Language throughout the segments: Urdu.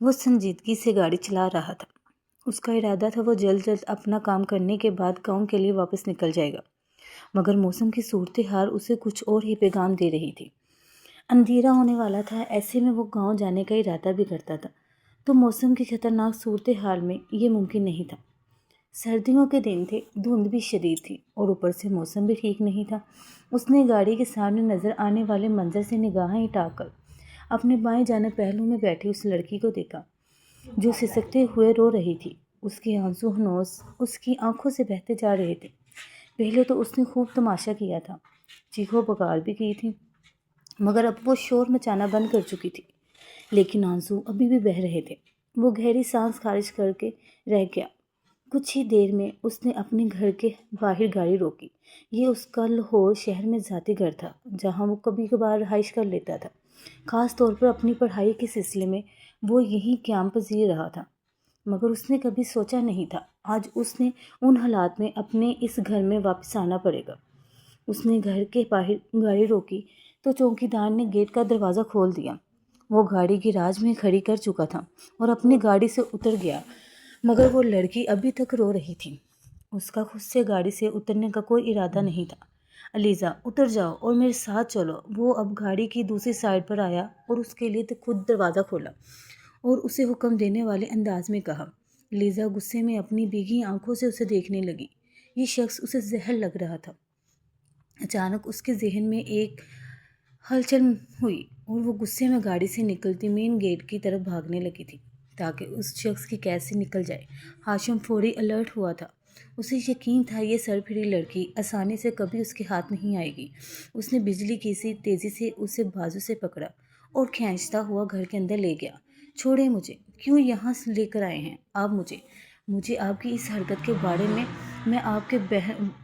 وہ سنجیدگی سے گاڑی چلا رہا تھا۔ اس کا ارادہ تھا وہ جلد جلد اپنا کام کرنے کے بعد گاؤں کے لیے واپس نکل جائے گا، مگر موسم کی صورتحال اسے کچھ اور ہی پیغام دے رہی تھی۔ اندھیرا ہونے والا تھا، ایسے میں وہ گاؤں جانے کا ارادہ بھی کرتا تھا تو موسم کی خطرناک صورتحال میں یہ ممکن نہیں تھا۔ سردیوں کے دن تھے، دھند بھی شدید تھی اور اوپر سے موسم بھی ٹھیک نہیں تھا۔ اس نے گاڑی کے سامنے نظر آنے والے منظر سے نگاہیں ہٹا کر اپنے بائیں جانب پہلو میں بیٹھی اس لڑکی کو دیکھا جو سسکتے ہوئے رو رہی تھی۔ اس کے آنسو ہنوز اس کی آنکھوں سے بہتے جا رہے تھے۔ پہلے تو اس نے خوب تماشا کیا تھا، چیخو پکار بھی کی تھی، مگر اب وہ شور مچانا بند کر چکی تھی، لیکن آنسو ابھی بھی بہہ رہے تھے۔ وہ گہری سانس خارج کر کے رہ گیا۔ کچھ ہی دیر میں اس نے اپنے گھر کے باہر گاڑی روکی۔ یہ اس کا لاہور شہر میں ذاتی گھر تھا جہاں وہ کبھی کبھار رہائش کر لیتا تھا۔ خاص طور پر اپنی پڑھائی کے سلسلے میں وہ یہیں قیام پذیر رہا تھا، مگر اس نے کبھی سوچا نہیں تھا آج اس نے ان حالات میں اپنے اس گھر میں واپس آنا پڑے گا۔ اس نے گھر کے باہر گاڑی روکی تو چوکیدار نے گیٹ کا دروازہ کھول دیا۔ وہ گاڑی گیراج میں کھڑی کر چکا تھا اور اپنی گاڑی سے اتر گیا، مگر وہ لڑکی ابھی تک رو رہی تھی۔ اس کا خود سے گاڑی سے اترنے کا کوئی ارادہ نہیں تھا۔ علیزہ اتر جاؤ اور میرے ساتھ چلو۔ وہ اب گاڑی کی دوسری سائڈ پر آیا اور اس کے لیے خود دروازہ کھولا اور اسے حکم دینے والے انداز میں کہا۔ علیزہ غصے میں اپنی بھیگی آنکھوں سے اسے دیکھنے لگی۔ یہ شخص اسے زہر لگ رہا تھا۔ اچانک اس کے ذہن میں ایک ہلچل ہوئی اور وہ غصے میں گاڑی سے نکلتی مین گیٹ کی طرف بھاگنے لگی تھی تاکہ اس شخص کی قید سے نکل جائے۔ ہاشم فوری الرٹ ہوا تھا۔ اسے یقین تھا یہ سرپھری لڑکی آسانی سے کبھی اس کے ہاتھ نہیں آئے گی۔ اس نے بجلی کی سی تیزی سے اسے بازو سے پکڑا اور کھینچتا ہوا گھر کے اندر لے گیا۔ چھوڑیں مجھے، کیوں یہاں لے کر آئے ہیں آپ مجھے آپ کی اس حرکت کے بارے میں آپ کے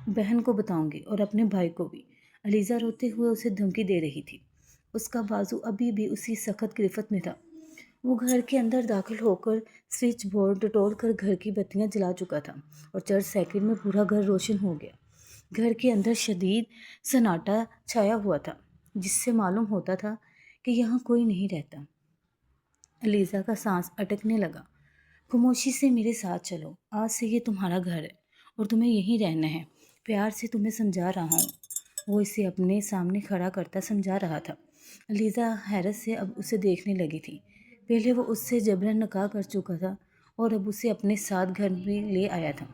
بہن کو بتاؤں گی اور اپنے بھائی کو بھی۔ علیزہ روتے ہوئے اسے دھمکی دے رہی تھی۔ اس کا بازو ابھی بھی اسی سخت گرفت میں تھا۔ وہ گھر کے اندر داخل ہو کر سوئچ بورڈ ٹٹول کر گھر کی بتیاں جلا چکا تھا اور چند سیکنڈ میں پورا گھر روشن ہو گیا۔ گھر کے اندر شدید سناٹا چھایا ہوا تھا جس سے معلوم ہوتا تھا کہ یہاں کوئی نہیں رہتا۔ علیزہ کا سانس اٹکنے لگا۔ خاموشی سے میرے ساتھ چلو، آج سے یہ تمہارا گھر ہے اور تمہیں یہیں رہنا ہے، پیار سے تمہیں سمجھا رہا ہوں۔ وہ اسے اپنے سامنے کھڑا کرتا سمجھا رہا تھا۔ علیزہ حیرت سے اب اسے دیکھنے لگی تھی۔ پہلے وہ اس سے جبراً نکاح کر چکا تھا اور اب اسے اپنے ساتھ گھر بھی لے آیا تھا۔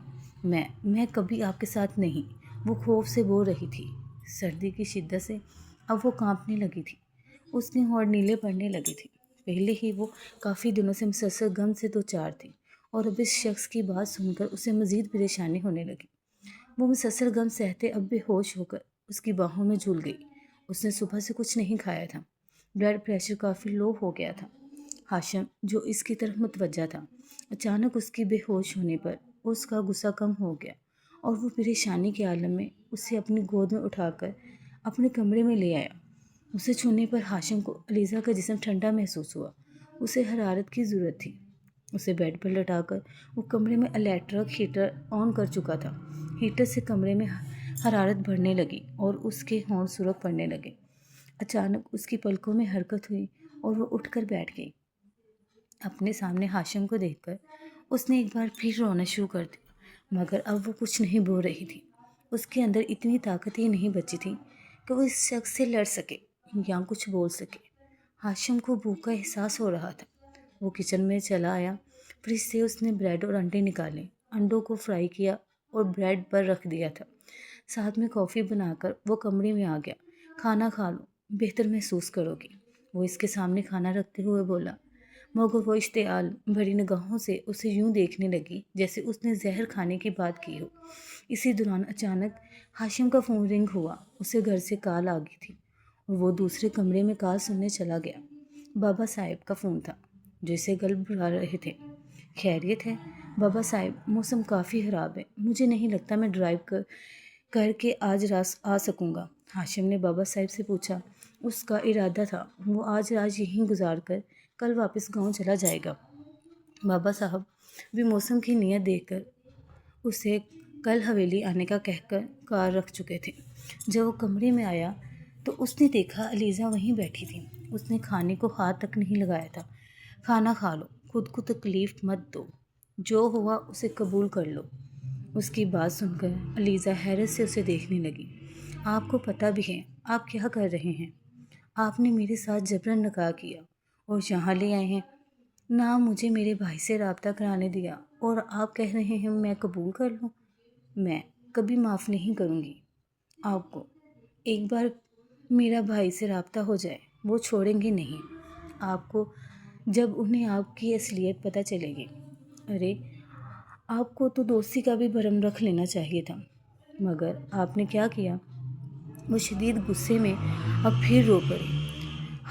میں کبھی آپ کے ساتھ نہیں، وہ خوف سے بول رہی تھی۔ سردی کی شدت سے اب وہ کانپنے لگی تھی۔ اس کے ہونٹ نیلے پڑنے لگے تھے۔ پہلے ہی وہ کافی دنوں سے مسلسل غم سے دوچار تھی اور اب اس شخص کی بات سن کر اسے مزید پریشانی ہونے لگی۔ وہ مسلسل غم سہتے اب بے ہوش ہو کر اس کی باہوں میں جھول گئی۔ اس نے صبح سے کچھ نہیں کھایا تھا۔ بلڈ پریشر کافی لو ہو گیا تھا۔ ہاشم جو اس کی طرف متوجہ تھا، اچانک اس کی بے ہوش ہونے پر اس کا غصہ کم ہو گیا اور وہ پریشانی کے عالم میں اسے اپنی گود میں اٹھا کر اپنے کمرے میں لے آیا۔ اسے چھونے پر ہاشم کو علیزہ کا جسم ٹھنڈا محسوس ہوا۔ اسے حرارت کی ضرورت تھی۔ اسے بیڈ پر لٹا کر وہ کمرے میں الیکٹرک ہیٹر آن کر چکا تھا۔ ہیٹر سے کمرے میں حرارت بڑھنے لگی اور اس کے ہونٹ سرخ پڑنے لگے۔ اچانک اس کی پلکوں میں حرکت ہوئی اور وہ اٹھ کر بیٹھ گئی۔ اپنے سامنے ہاشم کو دیکھ کر اس نے ایک بار پھر رونا شروع کر دیا، مگر اب وہ کچھ نہیں بول رہی تھی۔ اس کے اندر اتنی طاقت ہی نہیں بچی تھی کہ وہ اس شخص سے لڑ سکے یا کچھ بول سکے۔ ہاشم کو بھوک کا احساس ہو رہا تھا۔ وہ کچن میں چلا آیا۔ فریج سے اس نے بریڈ اور انڈے نکالے، انڈوں کو فرائی کیا اور بریڈ پر رکھ دیا تھا۔ ساتھ میں کافی بنا کر وہ کمرے میں آ گیا۔ کھانا کھا لو، بہتر محسوس کرو گی، وہ اس کے سامنے کھانا رکھتے ہوئے بولا، مگر وہ اشتعال بھری نگاہوں سے اسے یوں دیکھنے لگی جیسے اس نے زہر کھانے کی بات کی ہو۔ اسی دوران اچانک ہاشم کا فون رنگ ہوا۔ اسے گھر سے کال آ گئی تھی اور وہ دوسرے کمرے میں کال سننے چلا گیا۔ بابا صاحب کا فون تھا جو اسے گھبرا رہے تھے۔ خیریت ہے بابا صاحب؟ موسم کافی خراب ہے، مجھے نہیں لگتا میں ڈرائیو کر کے آج رات آ سکوں گا۔ ہاشم نے بابا صاحب سے پوچھا۔ اس کا ارادہ تھا وہ آج رات یہیں گزار کر کل واپس گاؤں چلا جائے گا۔ بابا صاحب بھی موسم کی نیت دیکھ کر اسے کل حویلی آنے کا کہہ کر کار رکھ چکے تھے۔ جب وہ کمرے میں آیا تو اس نے دیکھا علیزہ وہیں بیٹھی تھی۔ اس نے کھانے کو ہاتھ تک نہیں لگایا تھا۔ کھانا کھا لو، خود کو تکلیف مت دو، جو ہوا اسے قبول کر لو۔ اس کی بات سن کر علیزہ حیرت سے اسے دیکھنے لگی۔ آپ کو پتہ بھی ہے آپ کیا کر رہے ہیں؟ آپ نے میرے ساتھ جبراً نکاح کیا اور یہاں لے آئے ہیں، نہ مجھے میرے بھائی سے رابطہ کرانے دیا، اور آپ کہہ رہے ہیں میں قبول کر لوں؟ میں کبھی معاف نہیں کروں گی آپ کو۔ ایک بار میرا بھائی سے رابطہ ہو جائے وہ چھوڑیں گے نہیں آپ کو، جب انہیں آپ کی اصلیت پتہ چلے گی۔ ارے آپ کو تو دوستی کا بھی بھرم رکھ لینا چاہیے تھا، مگر آپ نے کیا کیا؟ وہ شدید غصے میں اب پھر رو پڑی۔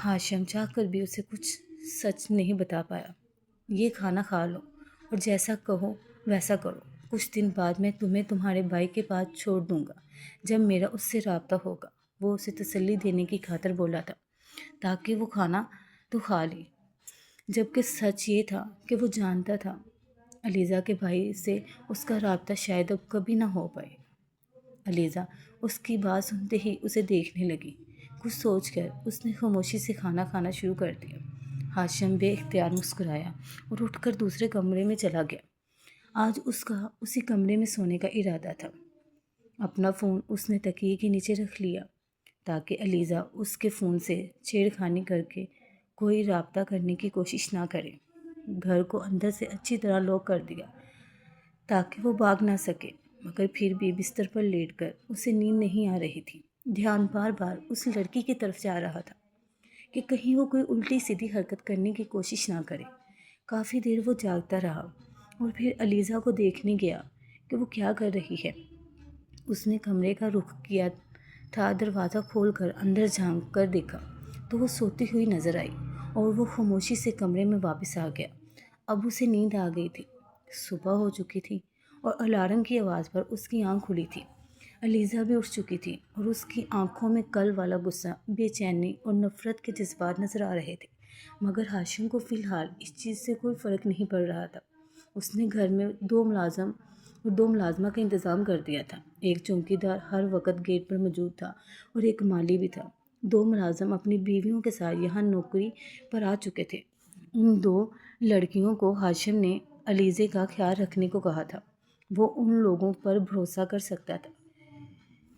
ہاشم چاہ کر بھی اسے کچھ سچ نہیں بتا پایا۔ یہ کھانا کھا لو اور جیسا کہو ویسا کرو، کچھ دن بعد میں تمہیں تمہارے بھائی کے پاس چھوڑ دوں گا جب میرا اس سے رابطہ ہوگا۔ وہ اسے تسلی دینے کی خاطر بولا تھا تاکہ وہ کھانا تو کھا لے، جبکہ سچ یہ تھا کہ وہ جانتا تھا علیزہ کے بھائی سے اس کا رابطہ شاید اب کبھی نہ ہو پائے۔ علیزہ اس کی بات سنتے ہی اسے دیکھنے لگی۔ کچھ سوچ کر اس نے خاموشی سے کھانا کھانا شروع کر دیا۔ ہاشم بے اختیار مسکرایا اور اٹھ کر دوسرے کمرے میں چلا گیا۔ آج اس کا اسی کمرے میں سونے کا ارادہ تھا۔ اپنا فون اس نے تکیے کے نیچے رکھ لیا تاکہ علیزہ اس کے فون سے چھیڑ خانی کر کے کوئی رابطہ کرنے کی کوشش نہ کرے۔ گھر کو اندر سے اچھی طرح لاک کر دیا تاکہ وہ بھاگ نہ سکے، مگر پھر بھی بستر پر لیٹ کر اسے نیند نہیں آ رہی تھی۔ دھیان بار بار اس لڑکی کی طرف جا رہا تھا کہ کہیں وہ کوئی الٹی سیدھی حرکت کرنے کی کوشش نہ کرے۔ کافی دیر وہ جاگتا رہا اور پھر علیزہ کو دیکھنے گیا کہ وہ کیا کر رہی ہے۔ اس نے کمرے کا رخ کیا تھا، دروازہ کھول کر اندر جھانک کر دیکھا تو وہ سوتی ہوئی نظر آئی اور وہ خاموشی سے کمرے میں واپس آ گیا۔ اب اسے نیند آ گئی تھی، صبح ہو چکی تھی اور الارم کی آواز پر اس کی آنکھ کھلی تھی۔ علیزہ بھی اٹھ چکی تھی اور اس کی آنکھوں میں کل والا غصہ، بے چینی اور نفرت کے جذبات نظر آ رہے تھے، مگر ہاشم کو فی الحال اس چیز سے کوئی فرق نہیں پڑ رہا تھا۔ اس نے گھر میں دو ملازمہ کا انتظام کر دیا تھا۔ ایک چوکیدار ہر وقت گیٹ پر موجود تھا اور ایک مالی بھی تھا۔ دو ملازم اپنی بیویوں کے ساتھ یہاں نوکری پر آ چکے تھے۔ ان دو لڑکیوں کو ہاشم نے علیزہ کا خیال رکھنے کو کہا تھا۔ وہ ان لوگوں پر بھروسہ کر سکتا تھا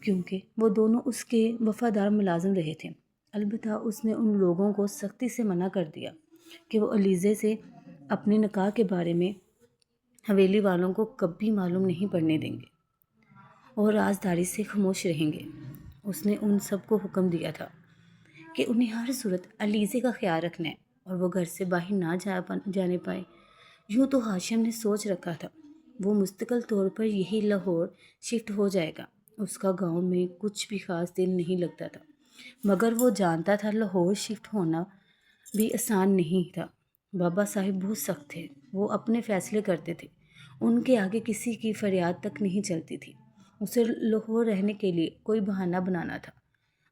کیونکہ وہ دونوں اس کے وفادار ملازم رہے تھے۔ البتہ اس نے ان لوگوں کو سختی سے منع کر دیا کہ وہ علیزہ سے اپنے نکاح کے بارے میں حویلی والوں کو کبھی معلوم نہیں پڑنے دیں گے اور رازداری سے خاموش رہیں گے۔ اس نے ان سب کو حکم دیا تھا کہ انہیں ہر صورت علیزہ کا خیال رکھنا ہے اور وہ گھر سے باہر نہ جانے پائے۔ یوں تو ہاشم نے سوچ رکھا تھا وہ مستقل طور پر یہی لاہور شفٹ ہو جائے گا۔ اس کا گاؤں میں کچھ بھی خاص دل نہیں لگتا تھا، مگر وہ جانتا تھا لاہور شفٹ ہونا بھی آسان نہیں تھا۔ بابا صاحب بہت سخت تھے، وہ اپنے فیصلے کرتے تھے، ان کے آگے کسی کی فریاد تک نہیں چلتی تھی۔ اسے لاہور رہنے کے لیے کوئی بہانہ بنانا تھا،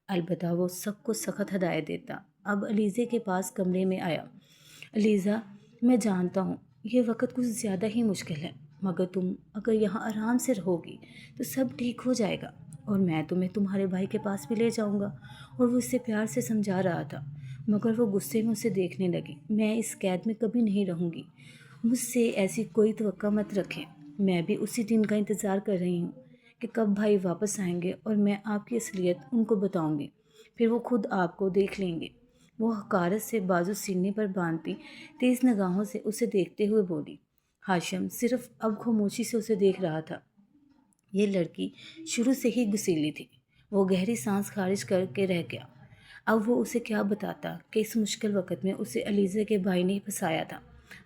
البتہ وہ سب کو سخت ہدایت دیتا۔ اب علیزہ کے پاس کمرے میں آیا۔ علیزہ، میں جانتا ہوں یہ وقت کچھ زیادہ ہی مشکل ہے، مگر تم اگر یہاں آرام سے رہو گی تو سب ٹھیک ہو جائے گا، اور میں تمہیں تمہارے بھائی کے پاس بھی لے جاؤں گا۔ اور وہ اسے پیار سے سمجھا رہا تھا، مگر وہ غصے میں اسے دیکھنے لگی۔ میں اس قید میں کبھی نہیں رہوں گی، مجھ سے ایسی کوئی توقع مت رکھیں۔ میں بھی اسی دن کا انتظار کر رہی ہوں کہ کب بھائی واپس آئیں گے اور میں آپ کی اصلیت ان کو بتاؤں گی، پھر وہ خود آپ کو دیکھ لیں گے۔ وہ حقارت سے بازو سینے پر باندھتی تیز نگاہوں سے اسے دیکھتے ہوئے بولی۔ ہاشم صرف اب خاموشی سے اسے دیکھ رہا تھا۔ یہ لڑکی شروع سے ہی غصیلی تھی۔ وہ گہری سانس خارج کر کے رہ گیا۔ اب وہ اسے کیا بتاتا کہ اس مشکل وقت میں اسے علیزہ کے بھائی نے پھنسایا تھا،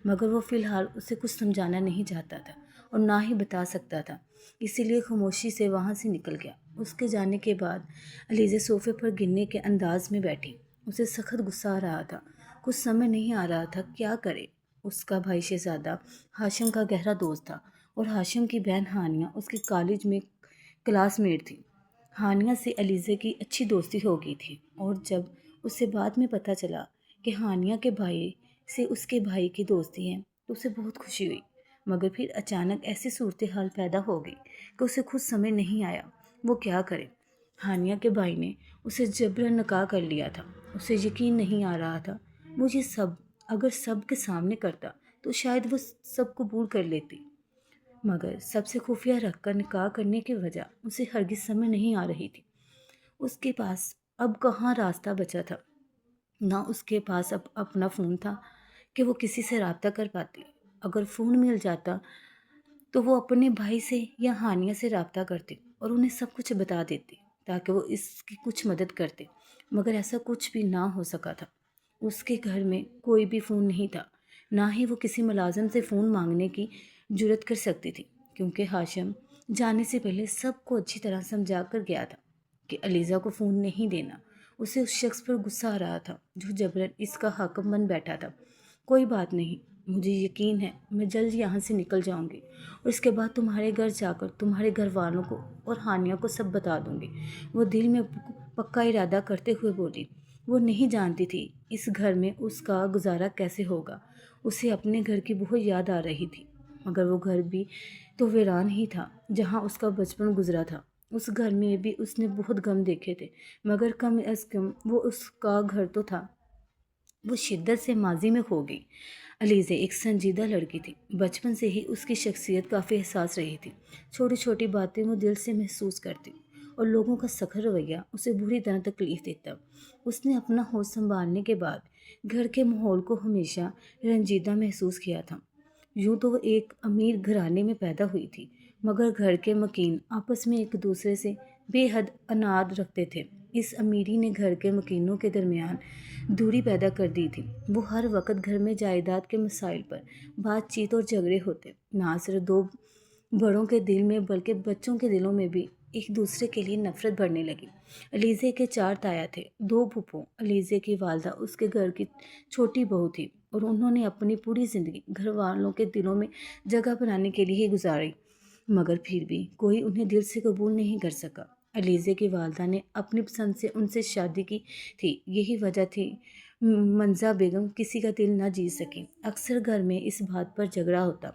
مگر وہ فی الحال اسے کچھ سمجھانا نہیں چاہتا تھا اور نہ ہی بتا سکتا تھا، اسی لیے خاموشی سے وہاں سے نکل گیا۔ اس کے جانے کے بعد علیزہ صوفے پر گرنے کے انداز میں بیٹھی۔ اسے سخت غصہ آ رہا تھا، کچھ سمجھ نہیں آ رہا تھا کیا کرے۔ اس کا بھائی شہزادہ ہاشم کا گہرا دوست تھا اور ہاشم کی بہن ہانیہ اس کے کالج میں کلاس میٹ تھی۔ ہانیہ سے علیزہ کی اچھی دوستی ہو گئی تھی، اور جب اسے بعد میں پتہ چلا کہ ہانیہ کے بھائی سے اس کے بھائی کی دوستی ہے تو اسے بہت خوشی ہوئی، مگر پھر اچانک ایسی صورتحال پیدا ہو گئی کہ اسے خود سمجھ نہیں آیا وہ کیا کرے۔ ہانیہ کے بھائی نے اسے جبراً نکاح کر لیا تھا۔ اسے یقین نہیں آ رہا تھا وہ یہ سب اگر سب کے سامنے کرتا تو شاید وہ سب قبول کر لیتی، مگر سب سے خفیہ رکھ کر نکاح کرنے کی وجہ اسے ہرگز سمجھ نہیں آ رہی تھی۔ اس کے پاس اب کہاں راستہ بچا تھا، نہ اس کے پاس اب اپنا فون تھا کہ وہ کسی سے رابطہ کر پاتی۔ اگر فون مل جاتا تو وہ اپنے بھائی سے یا ہانیہ سے رابطہ کرتی اور انہیں سب کچھ بتا دیتی تاکہ وہ اس کی کچھ مدد کرتے، مگر ایسا کچھ بھی نہ ہو سکا تھا۔ اس کے گھر میں کوئی بھی فون نہیں تھا، نہ ہی وہ کسی ملازم سے فون مانگنے کی جرت کر سکتی تھی، کیونکہ ہاشم جانے سے پہلے سب کو اچھی طرح سمجھا کر گیا تھا کہ علیزہ کو فون نہیں دینا۔ اسے اس شخص پر غصہ آ رہا تھا جو جبراً اس کا حاکم بن بیٹھا تھا۔ کوئی بات نہیں، مجھے یقین ہے میں جلد یہاں سے نکل جاؤں گی اور اس کے بعد تمہارے گھر جا کر تمہارے گھر والوں کو اور ہانیہ کو سب بتا دوں گی، وہ دل میں پکا ارادہ کرتے ہوئے بولی۔ وہ نہیں جانتی تھی اس گھر میں اس کا گزارا کیسے ہوگا۔ اسے اپنے گھر کی بہت یاد آ رہی تھی، مگر وہ گھر بھی تو ویران ہی تھا جہاں اس کا بچپن گزرا تھا۔ اس گھر میں بھی اس نے بہت غم دیکھے تھے، مگر کم از کم وہ اس کا گھر تو تھا۔ وہ شدت سے ماضی میں کھو گئی۔ علیزہ ایک سنجیدہ لڑکی تھی، بچپن سے ہی اس کی شخصیت کافی حساس رہی تھی۔ چھوٹی چھوٹی باتیں وہ دل سے محسوس کرتی اور لوگوں کا سخت رویہ اسے بری طرح تکلیف دیتا۔ اس نے اپنا ہوش سنبھالنے کے بعد گھر کے ماحول کو ہمیشہ رنجیدہ محسوس کیا تھا۔ یوں تو وہ ایک امیر گھرانے میں پیدا ہوئی تھی، مگر گھر کے مکین آپس میں ایک دوسرے سے بے حد عناد رکھتے تھے۔ اس امیری نے گھر کے مکینوں کے درمیان دوری پیدا کر دی تھی۔ وہ ہر وقت گھر میں جائیداد کے مسائل پر بات چیت اور جھگڑے ہوتے، نہ صرف دو بڑوں کے دل میں بلکہ بچوں کے دلوں میں بھی ایک دوسرے کے لیے نفرت بڑھنے لگی۔ علیزہ کے 4 تایا تھے، 2 پھپھو۔ علیزہ کی والدہ اس کے گھر کی چھوٹی بہو تھی اور انہوں نے اپنی پوری زندگی گھر والوں کے دلوں میں جگہ بنانے کے لیے ہی گزاری، مگر پھر بھی کوئی انہیں دل سے قبول نہیں کر سکا۔ علیزہ کی والدہ نے اپنی پسند سے ان سے شادی کی تھی، یہی وجہ تھی منزہ بیگم کسی کا دل نہ جیت سکی۔ اکثر گھر میں اس بات پر جھگڑا ہوتا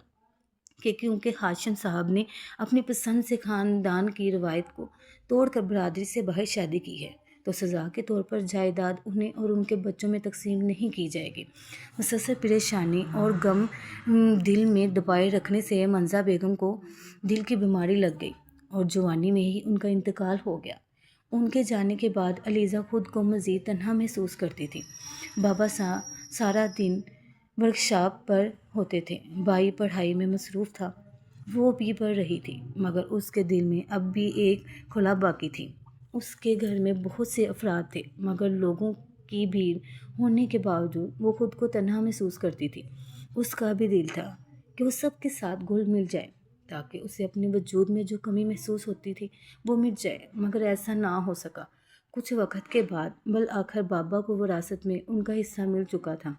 کہ کیونکہ ہاشم صاحب نے اپنی پسند سے خاندان کی روایت کو توڑ کر برادری سے باہر شادی کی ہے، تو سزا کے طور پر جائیداد انہیں اور ان کے بچوں میں تقسیم نہیں کی جائے گی۔ مسلسل پریشانی اور غم دل میں دبائے رکھنے سے منزہ بیگم کو دل کی بیماری لگ گئی اور جوانی میں ہی ان کا انتقال ہو گیا۔ ان کے جانے کے بعد علیزہ خود کو مزید تنہا محسوس کرتی تھی۔ بابا سارا دن ورکشاپ پر ہوتے تھے، بھائی پڑھائی میں مصروف تھا، وہ بھی پڑھ رہی تھی، مگر اس کے دل میں اب بھی ایک خلا باقی تھی۔ اس کے گھر میں بہت سے افراد تھے، مگر لوگوں کی بھیڑ ہونے کے باوجود وہ خود کو تنہا محسوس کرتی تھی۔ اس کا بھی دل تھا کہ وہ سب کے ساتھ گھل مل جائے تاکہ اسے اپنے وجود میں جو کمی محسوس ہوتی تھی وہ مٹ جائے، مگر ایسا نہ ہو سکا۔ کچھ وقت کے بعد بالآخر بابا کو وراثت میں ان کا حصہ مل چکا تھا،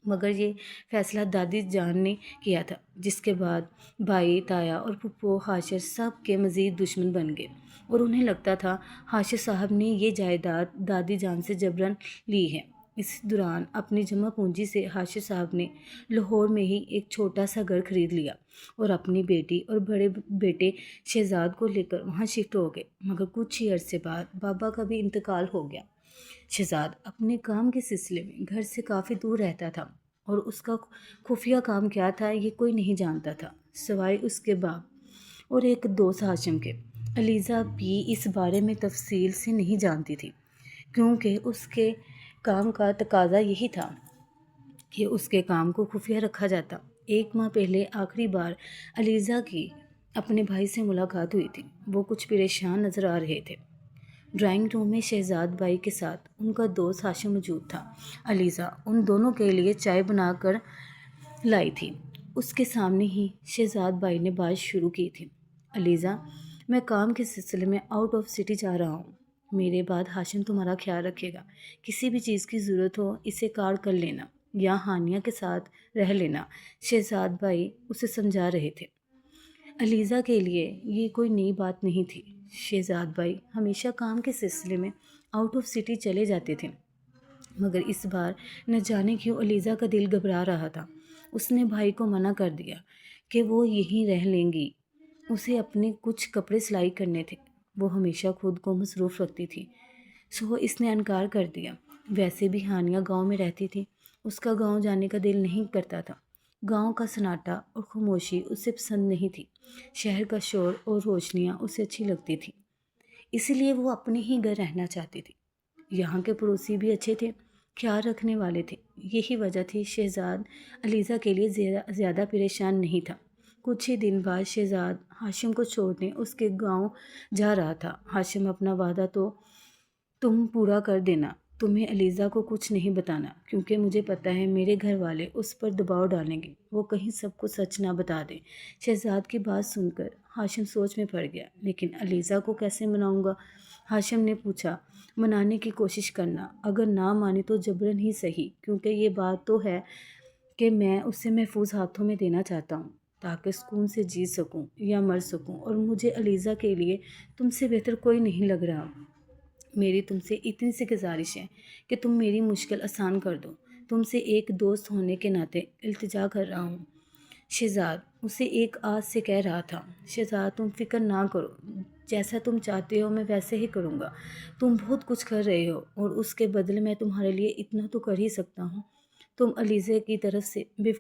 مگر یہ فیصلہ دادی جان نے کیا تھا، جس کے بعد بھائی تایا اور پھپھو ہاشر سب کے مزید دشمن بن گئے اور انہیں لگتا تھا ہاشر صاحب نے یہ جائیداد دادی جان سے جبراً لی ہے۔ اس دوران اپنی جمع پونجی سے ہاشر صاحب نے لاہور میں ہی ایک چھوٹا سا گھر خرید لیا اور اپنی بیٹی اور بڑے بیٹے شہزاد کو لے کر وہاں شفٹ ہو گئے، مگر کچھ ہی عرصے بعد بابا کا بھی انتقال ہو گیا۔ شہزاد اپنے کام کے سلسلے میں گھر سے کافی دور رہتا تھا اور اس کا خفیہ کام کیا تھا یہ کوئی نہیں جانتا تھا سوائے اس کے باپ اور ایک دوست ہاشم کے۔ علیزہ بھی اس بارے میں تفصیل سے نہیں جانتی تھی، کیونکہ اس کے کام کا تقاضا یہی تھا کہ اس کے کام کو خفیہ رکھا جاتا۔ 1 ماہ پہلے آخری بار علیزہ کی اپنے بھائی سے ملاقات ہوئی تھی۔ وہ کچھ پریشان نظر آ رہے تھے۔ ڈرائنگ روم میں شہزاد بھائی کے ساتھ ان کا دوست ہاشم موجود تھا۔ علیزہ ان دونوں کے لیے چائے بنا کر لائی تھی۔ اس کے سامنے ہی شہزاد بھائی نے بات شروع کی تھی۔ علیزہ، میں کام کے سلسلے میں آؤٹ آف سٹی جا رہا ہوں، میرے بعد ہاشم تمہارا خیال رکھے گا، کسی بھی چیز کی ضرورت ہو اسے کال کر لینا یا ہانیہ کے ساتھ رہ لینا، شہزاد بھائی اسے سمجھا رہے تھے۔ علیزہ کے لیے یہ کوئی نئی بات نہیں تھی، شہزاد بھائی ہمیشہ کام کے سلسلے میں آؤٹ آف سٹی چلے جاتے تھے، مگر اس بار نہ جانے کیوں علیزہ کا دل گھبرا رہا تھا۔ اس نے بھائی کو منع کر دیا کہ وہ یہیں رہ لیں گی، اسے اپنے کچھ کپڑے سلائی کرنے تھے، وہ ہمیشہ خود کو مصروف رکھتی تھی، سو اس نے انکار کر دیا۔ ویسے بھی ہانیہ گاؤں میں رہتی تھی، اس کا گاؤں جانے کا دل نہیں کرتا تھا۔ گاؤں کا سناٹا اور خاموشی اسے پسند نہیں تھی، شہر کا شور اور روشنیاں اسے اچھی لگتی تھی، اسی لیے وہ اپنے ہی گھر رہنا چاہتی تھی۔ یہاں کے پڑوسی بھی اچھے تھے، خیال رکھنے والے تھے، یہی وجہ تھی شہزاد علیزہ کے لیے زیادہ پریشان نہیں تھا۔ کچھ ہی دن بعد شہزاد ہاشم کو چھوڑنے اس کے گاؤں جا رہا تھا۔ ہاشم اپنا وعدہ تو تم پورا کر دینا، تمہیں علیزہ کو کچھ نہیں بتانا، کیونکہ مجھے پتہ ہے میرے گھر والے اس پر دباؤ ڈالیں گے، وہ کہیں سب کو سچ نہ بتا دیں۔ شہزاد کی بات سن کر ہاشم سوچ میں پڑ گیا، لیکن علیزہ کو کیسے مناؤں گا؟ ہاشم نے پوچھا، منانے کی کوشش کرنا، اگر نہ مانے تو جبراً ہی صحیح، کیونکہ یہ بات تو ہے کہ میں اسے محفوظ ہاتھوں میں دینا چاہتا ہوں، تاکہ سکون سے جی سکوں یا مر سکوں، اور مجھے علیزہ کے لیے تم سے بہتر کوئی نہیں لگ رہا۔ میری تم سے اتنی سی گزارش ہے کہ تم میری مشکل آسان کر دو، تم سے ایک دوست ہونے کے ناطے التجا کر رہا ہوں۔ شہزاد اسے ایک آواز سے کہہ رہا تھا، شہزاد تم فکر نہ کرو، جیسا تم چاہتے ہو میں ویسے ہی کروں گا۔ تم بہت کچھ کر رہے ہو اور اس کے بدلے میں تمہارے لیے اتنا تو کر ہی سکتا ہوں، تم علیزہ کی طرف سے بے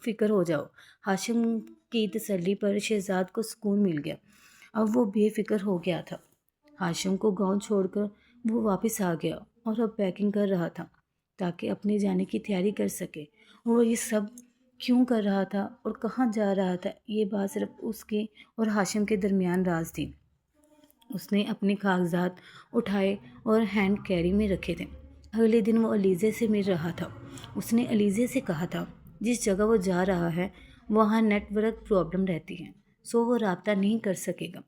فکر ہو جاؤ۔ ہاشم کی تسلی پر شہزاد کو سکون مل گیا، اب وہ بے فکر ہو گیا تھا۔ ہاشم کو گاؤں چھوڑ کر وہ واپس آ گیا اور اب پیکنگ کر رہا تھا تاکہ اپنے جانے کی تیاری کر سکے۔ وہ یہ سب کیوں کر رہا تھا اور کہاں جا رہا تھا، یہ بات صرف اس کے اور ہاشم کے درمیان راز تھی۔ اس نے اپنے کاغذات اٹھائے اور ہینڈ کیری میں رکھے تھے۔ اگلے دن وہ علیزہ سے مل رہا تھا۔ اس نے علیزہ سے کہا تھا، جس جگہ وہ جا رہا ہے وہاں نیٹ ورک پرابلم رہتی ہے، سو وہ رابطہ نہیں کر سکے گا۔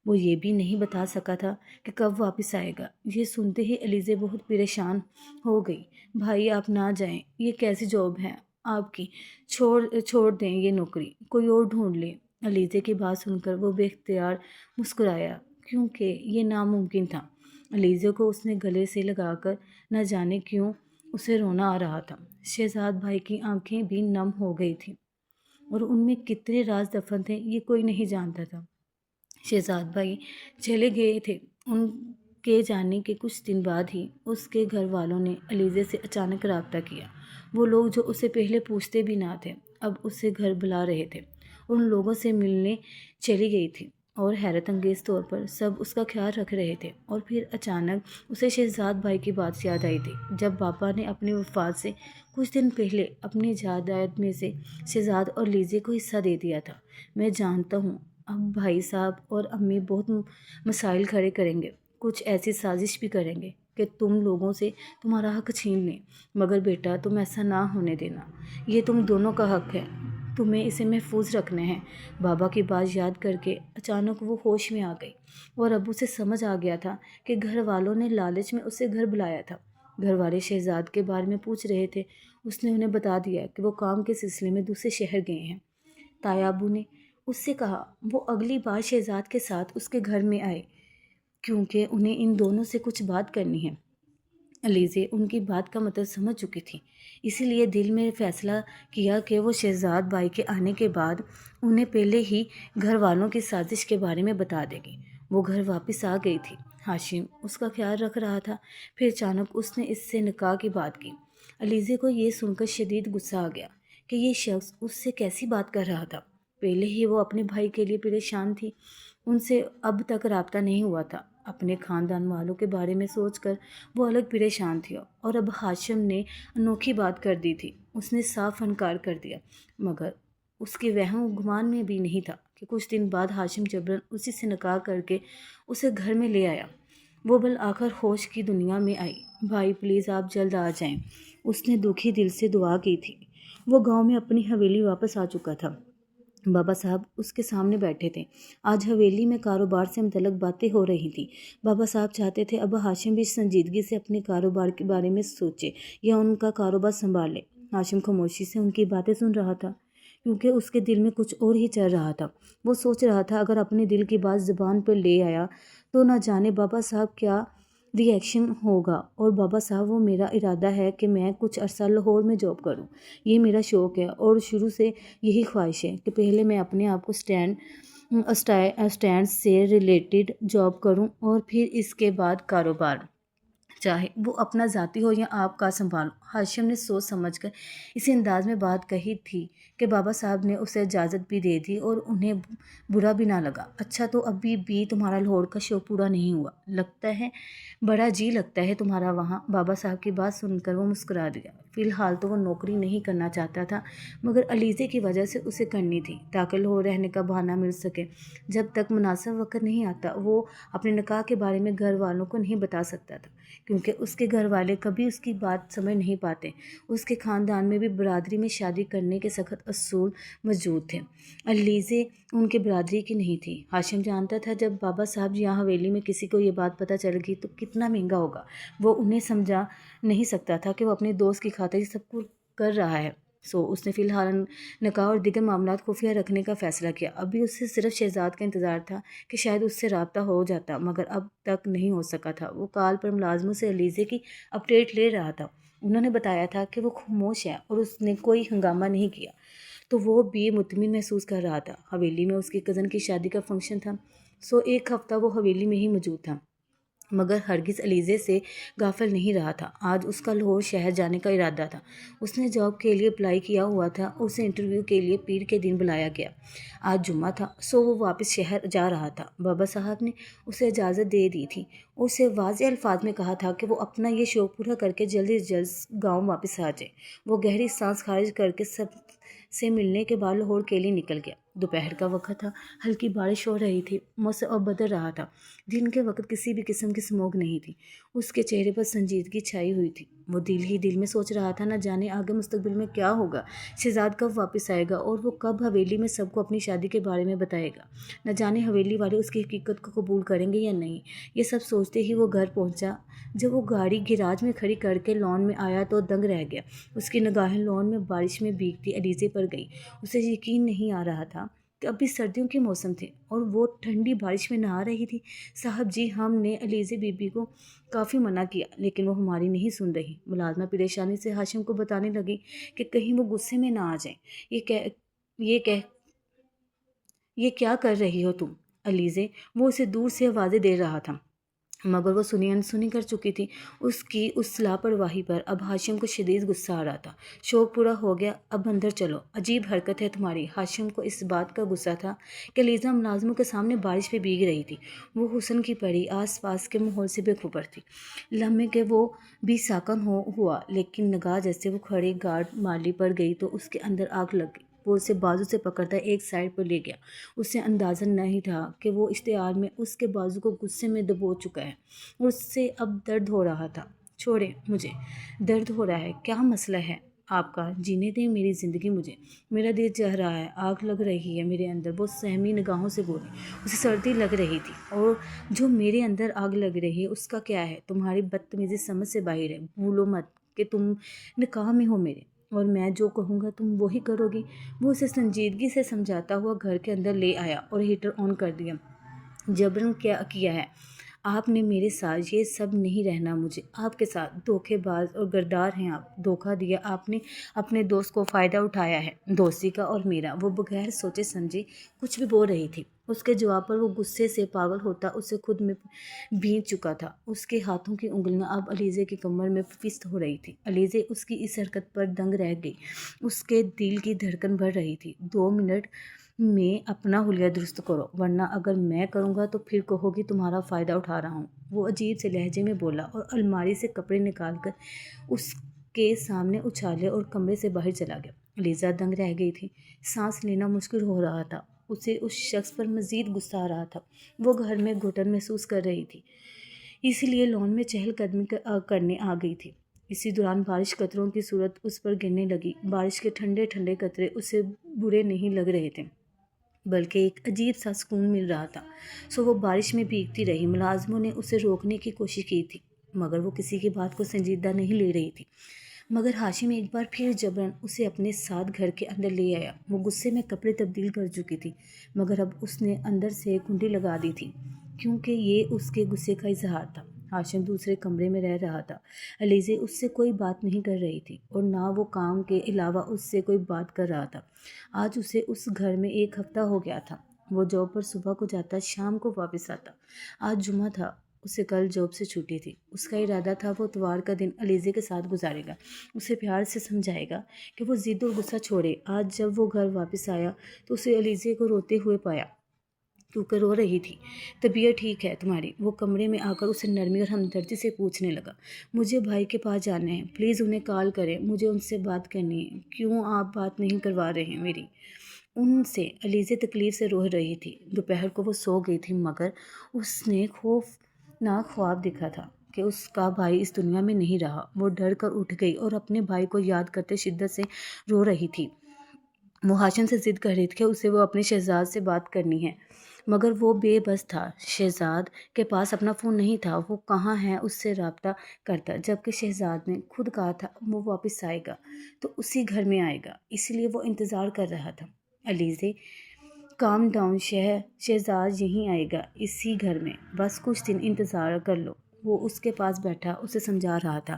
وہ یہ بھی نہیں بتا سکا تھا کہ کب واپس آئے گا۔ یہ سنتے ہی علیزہ بہت پریشان ہو گئی۔ بھائی آپ نہ جائیں، یہ کیسی جاب ہے آپ کی، چھوڑ دیں یہ نوکری، کوئی اور ڈھونڈ لیں۔ علیزہ کی بات سن کر وہ بے اختیار مسکرایا، کیونکہ یہ ناممکن تھا۔ علیزہ کو اس نے گلے سے لگا کر نہ جانے کیوں اسے رونا آ رہا تھا۔ شہزاد بھائی کی آنکھیں بھی نم ہو گئی تھیں اور ان میں کتنے راز دفن تھے یہ کوئی نہیں جانتا تھا۔ شہزاد بھائی چلے گئے تھے، ان کے جانے کے کچھ دن بعد ہی اس کے گھر والوں نے علیزہ سے اچانک رابطہ کیا۔ وہ لوگ جو اسے پہلے پوچھتے بھی نہ تھے اب اسے گھر بلا رہے تھے، ان لوگوں سے ملنے چلی گئی تھی اور حیرت انگیز طور پر سب اس کا خیال رکھ رہے تھے۔ اور پھر اچانک اسے شہزاد بھائی کی بات یاد آئی تھی، جب پاپا نے اپنی وفات سے کچھ دن پہلے اپنی جائیداد میں سے شہزاد اور علیزہ کو حصہ دے دیا تھا۔ میں جانتا ہوں اب بھائی صاحب اور امی بہت مسائل کھڑے کریں گے، کچھ ایسی سازش بھی کریں گے کہ تم لوگوں سے تمہارا حق چھین لیں، مگر بیٹا تم ایسا نہ ہونے دینا، یہ تم دونوں کا حق ہے، تمہیں اسے محفوظ رکھنا ہے۔ بابا کی بات یاد کر کے اچانک وہ ہوش میں آ گئی اور اب اسے سمجھ آ گیا تھا کہ گھر والوں نے لالچ میں اسے گھر بلایا تھا۔ گھر والے شہزاد کے بارے میں پوچھ رہے تھے، اس نے انہیں بتا دیا کہ وہ کام کے سلسلے میں دوسرے شہر گئے ہیں۔ تایا ابو نے اس سے کہا وہ اگلی بار شہزاد کے ساتھ اس کے گھر میں آئے، کیونکہ انہیں ان دونوں سے کچھ بات کرنی ہے۔ علیزہ ان کی بات کا مطلب سمجھ چکی تھی، اسی لیے دل میں فیصلہ کیا کہ وہ شہزاد بھائی کے آنے کے بعد انہیں پہلے ہی گھر والوں کی سازش کے بارے میں بتا دے گی۔ وہ گھر واپس آ گئی تھی، ہاشم اس کا خیال رکھ رہا تھا۔ پھر اچانک اس نے اس سے نکاح کی بات کی۔ علیزہ کو یہ سن کر شدید غصہ آ گیا کہ یہ شخص اس سے کیسی بات کر رہا تھا۔ پہلے ہی وہ اپنے بھائی کے لیے پریشان تھی، ان سے اب تک رابطہ نہیں ہوا تھا۔ اپنے خاندان والوں کے بارے میں سوچ کر وہ الگ پریشان تھی، اور اب ہاشم نے انوکھی بات کر دی تھی، اس نے صاف انکار کر دیا۔ مگر اس کے وہم و گمان میں بھی نہیں تھا کہ کچھ دن بعد ہاشم جبراً اسی سے نکاح کر کے اسے گھر میں لے آیا۔ وہ بالآخر ہوش کی دنیا میں آئی۔ بھائی پلیز آپ جلد آ جائیں، اس نے دکھی دل سے دعا کی تھی۔ وہ گاؤں میں اپنی حویلی واپس آ چکا تھا۔ بابا صاحب اس کے سامنے بیٹھے تھے۔ آج حویلی میں کاروبار سے متعلق باتیں ہو رہی تھیں۔ بابا صاحب چاہتے تھے اب ہاشم بھی سنجیدگی سے اپنے کاروبار کے بارے میں سوچے یا ان کا کاروبار سنبھال لے۔ ہاشم خاموشی سے ان کی باتیں سن رہا تھا، کیونکہ اس کے دل میں کچھ اور ہی چل رہا تھا۔ وہ سوچ رہا تھا اگر اپنے دل کی بات زبان پر لے آیا تو نہ جانے بابا صاحب کیا ری ایکشن ہوگا۔ اور بابا صاحب وہ میرا ارادہ ہے کہ میں کچھ عرصہ لاہور میں جاب کروں، یہ میرا شوق ہے اور شروع سے یہی خواہش ہے کہ پہلے میں اپنے آپ کو اسٹینڈ سے ریلیٹڈ جاب کروں اور پھر اس کے بعد کاروبار چاہے وہ اپنا ذاتی ہو یا آپ کا سنبھالو۔ ہاشم نے سوچ سمجھ کر اسی انداز میں بات کہی تھی کہ بابا صاحب نے اسے اجازت بھی دے دی اور انہیں برا بھی نہ لگا۔ اچھا تو ابھی بھی تمہارا لاہور کا شوق پورا نہیں ہوا لگتا ہے، بڑا جی لگتا ہے تمہارا وہاں۔ بابا صاحب کی بات سن کر وہ مسکرا دیا۔ فی الحال تو وہ نوکری نہیں کرنا چاہتا تھا، مگر علیزے کی وجہ سے اسے کرنی تھی تاکہ لاہور رہنے کا بہانہ مل سکے۔ جب تک مناسب وقت نہیں آتا وہ اپنے نکاح کے بارے میں گھر والوں کو نہیں بتا سکتا تھا، کیونکہ اس کے گھر والے کبھی اس کی بات سمجھ نہیں پاتے۔ اس کے خاندان میں بھی برادری میں شادی کرنے کے سخت اصول موجود تھے۔ علیزے ان کی برادری کی نہیں تھی۔ ہاشم جانتا تھا جب بابا صاحب یہاں حویلی میں کسی کو یہ بات پتہ چل گئی تو کتنا مہنگا ہوگا۔ وہ انہیں سمجھا نہیں سکتا تھا کہ وہ اپنے دوست کی خاطر یہ سب کچھ کر رہا ہے۔ اس نے فی الحال نکاح اور دیگر معاملات خفیہ رکھنے کا فیصلہ کیا۔ ابھی اسے صرف شہزاد کا انتظار تھا کہ شاید اس سے رابطہ ہو جاتا، مگر اب تک نہیں ہو سکا تھا۔ وہ کال پر ملازموں سے علیزے کی اپڈیٹ لے رہا تھا۔ انہوں نے بتایا تھا کہ وہ خاموش ہے اور اس نے کوئی ہنگامہ نہیں کیا، تو وہ بھی مطمئن محسوس کر رہا تھا۔ حویلی میں اس کی کزن کی شادی کا فنکشن تھا، ایک ہفتہ وہ حویلی میں ہی موجود تھا، مگر ہرگز علیزے سے غافل نہیں رہا تھا۔ آج اس کا لاہور شہر جانے کا ارادہ تھا۔ اس نے جاب کے لیے اپلائی کیا ہوا تھا۔ اسے انٹرویو کے لیے پیر کے دن بلایا گیا۔ آج جمعہ تھا، وہ واپس شہر جا رہا تھا۔ بابا صاحب نے اسے اجازت دے دی تھی اور اسے واضح الفاظ میں کہا تھا کہ وہ اپنا یہ شوق پورا کر کے جلد از جلد گاؤں واپس آ جائے۔ وہ گہری سانس خارج کر کے سب سے ملنے کے بعد لاہور کے لیے نکل گیا۔ دوپہر کا وقت تھا، ہلکی بارش ہو رہی تھی، موسم اب بدل رہا تھا۔ دن کے وقت کسی بھی قسم کی اسموگ نہیں تھی۔ اس کے چہرے پر سنجیدگی چھائی ہوئی تھی۔ وہ دل ہی دل میں سوچ رہا تھا، نہ جانے آگے مستقبل میں کیا ہوگا، شہزاد کب واپس آئے گا اور وہ کب حویلی میں سب کو اپنی شادی کے بارے میں بتائے گا۔ نہ جانے حویلی والے اس کی حقیقت کو قبول کریں گے یا نہیں۔ یہ سب سوچتے ہی وہ گھر پہنچا۔ جب وہ گاڑی گیراج میں کھڑی کر کے لان میں آیا تو دنگ رہ گیا۔ اس کی نگاہیں لان میں بارش میں بھیگتی علیزے پر گئی۔ اسے یقین نہیں آ رہا تھا کہ ابھی سردیوں کے موسم تھے اور وہ ٹھنڈی بارش میں نہا رہی تھی۔ صاحب جی، ہم نے علیزے بی بی کو کافی منع کیا لیکن وہ ہماری نہیں سن رہی۔ ملازمہ پریشانی سے ہاشم کو بتانے لگی کہ کہیں وہ غصے میں نہ آ جائیں۔ یہ کیا کر رہی ہو تم علیزے؟ وہ اسے دور سے آوازیں دے رہا تھا، مگر وہ سنی انسنی کر چکی تھی۔ اس کی اس لاپرواہی پر اب ہاشم کو شدید غصہ آ رہا تھا۔ شوق پورا ہو گیا، اب اندر چلو۔ عجیب حرکت ہے تمہاری۔ ہاشم کو اس بات کا غصہ تھا کہ علیزہ ملازموں کے سامنے بارش میں بھیگ رہی تھی۔ وہ حسن کی پری آس پاس کے ماحول سے بے خبر تھی۔ لمحے کے وہ بھی ساکن ہوا، لیکن نگاہ جیسے وہ کھڑی گارڈ مالی پر گئی تو اس کے اندر آگ لگ گئی۔ وہ اسے بازو سے پکڑتا ایک سائڈ پر لے گیا۔ اسے اندازہ نہیں تھا کہ وہ اشتعال میں اس کے بازو کو غصے میں دبو چکا ہے اور اس سے اب درد ہو رہا تھا۔ چھوڑیں مجھے، درد ہو رہا ہے، کیا مسئلہ ہے آپ کا؟ جینے دیں میری زندگی مجھے، میرا دل چاہ رہا ہے، آگ لگ رہی ہے میرے اندر۔ وہ سہمی نگاہوں سے بولی۔ اسے سردی لگ رہی تھی، اور جو میرے اندر آگ لگ رہی ہے اس کا کیا ہے؟ تمہاری بدتمیزی سمجھ سے باہر ہے۔ بھولو مت کہ تم نکاح میں ہو میرے، اور میں جو کہوں گا تم وہی کرو گی۔ وہ اسے سنجیدگی سے سمجھاتا ہوا گھر کے اندر لے آیا اور ہیٹر آن کر دیا۔ جبرن کیا ہے آپ نے میرے ساتھ؟ یہ سب نہیں رہنا مجھے آپ کے ساتھ۔ دھوکے باز اور غدار ہیں آپ۔ دھوکہ دیا آپ نے اپنے دوست کو، فائدہ اٹھایا ہے دوستی کا اور میرا۔ وہ بغیر سوچے سمجھے کچھ بھی بول رہی تھی۔ اس کے جواب پر وہ غصے سے پاگل ہوتا اسے خود میں بھینچ چکا تھا۔ اس کے ہاتھوں کی انگلیاں اب علیزے کی کمر میں فست ہو رہی تھی۔ علیزے اس کی اس حرکت پر دنگ رہ گئی۔ اس کے دل کی دھڑکن بڑھ رہی تھی۔ 2 منٹ میں اپنا حلیہ درست کرو، ورنہ اگر میں کروں گا تو پھر کہو گی تمہارا فائدہ اٹھا رہا ہوں۔ وہ عجیب سے لہجے میں بولا اور الماری سے کپڑے نکال کر اس کے سامنے اچھالے اور کمرے سے باہر چلا گیا۔ علیزہ دنگ رہ گئی تھی۔ سانس لینا مشکل ہو رہا تھا۔ اسے اس شخص پر مزید غصہ آ رہا تھا۔ وہ گھر میں گھٹن محسوس کر رہی تھی، اس لیے لان میں چہل قدمی کرنے آ گئی تھی۔ اسی دوران بارش قطروں کی صورت اس پر گرنے لگی۔ بارش کے ٹھنڈے ٹھنڈے قطرے اسے برے نہیں لگ رہے تھے، بلکہ ایک عجیب سا سکون مل رہا تھا۔ وہ بارش میں بھیگتی رہی۔ ملازموں نے اسے روکنے کی کوشش کی تھی، مگر وہ کسی کی بات کو سنجیدہ نہیں لے رہی تھی۔ مگر ہاشم ایک بار پھر جبرن اسے اپنے ساتھ گھر کے اندر لے آیا۔ وہ غصے میں کپڑے تبدیل کر چکی تھی، مگر اب اس نے اندر سے کنڈی لگا دی تھی، کیونکہ یہ اس کے غصے کا اظہار تھا۔ ہاشم دوسرے کمرے میں رہ رہا تھا۔ علیزے اس سے کوئی بات نہیں کر رہی تھی اور نہ وہ کام کے علاوہ اس سے کوئی بات کر رہا تھا۔ آج اسے اس گھر میں 1 ہفتہ ہو گیا تھا۔ وہ جاب پر صبح کو جاتا، شام کو واپس آتا۔ آج جمعہ تھا۔ اسے کل جاب سے چھٹی تھی۔ اس کا ارادہ تھا وہ اتوار کا دن علیزے کے ساتھ گزارے گا، اسے پیار سے سمجھائے گا کہ وہ ضد اور غصہ چھوڑے۔ آج جب وہ گھر واپس آیا تو اسے علیزے کو روتے ہوئے پایا، کیونکہ رو رہی تھی۔ طبیعت ٹھیک ہے تمہاری؟ وہ کمرے میں آ کر اسے نرمی اور ہمدردی سے پوچھنے لگا۔ مجھے بھائی کے پاس جانا ہے، پلیز انہیں کال کریں، مجھے ان سے بات کرنی ہے۔ کیوں آپ بات نہیں کروا رہے ہیں میری ان سے؟ علیزے تکلیف سے رو رہی تھی۔ دوپہر کو وہ سو گئی تھی، مگر اس نے خوفناک خواب دیکھا تھا کہ اس کا بھائی اس دنیا میں نہیں رہا۔ وہ ڈر کر اٹھ گئی اور اپنے بھائی کو یاد کرتے شدت سے رو رہی تھی۔ وہ ہاشم سے ضد کر رہی تھی کہ اسے وہ اپنے شہزاد سے بات کرنی ہے، مگر وہ بے بس تھا۔ شہزاد کے پاس اپنا فون نہیں تھا، وہ کہاں ہے اس سے رابطہ کرتا، جبکہ شہزاد نے خود کہا تھا وہ واپس آئے گا تو اسی گھر میں آئے گا، اس لیے وہ انتظار کر رہا تھا۔ علیزے کام ڈاؤن، شہزاد یہیں آئے گا، اسی گھر میں، بس کچھ دن انتظار کر لو۔ وہ اس کے پاس بیٹھا اسے سمجھا رہا تھا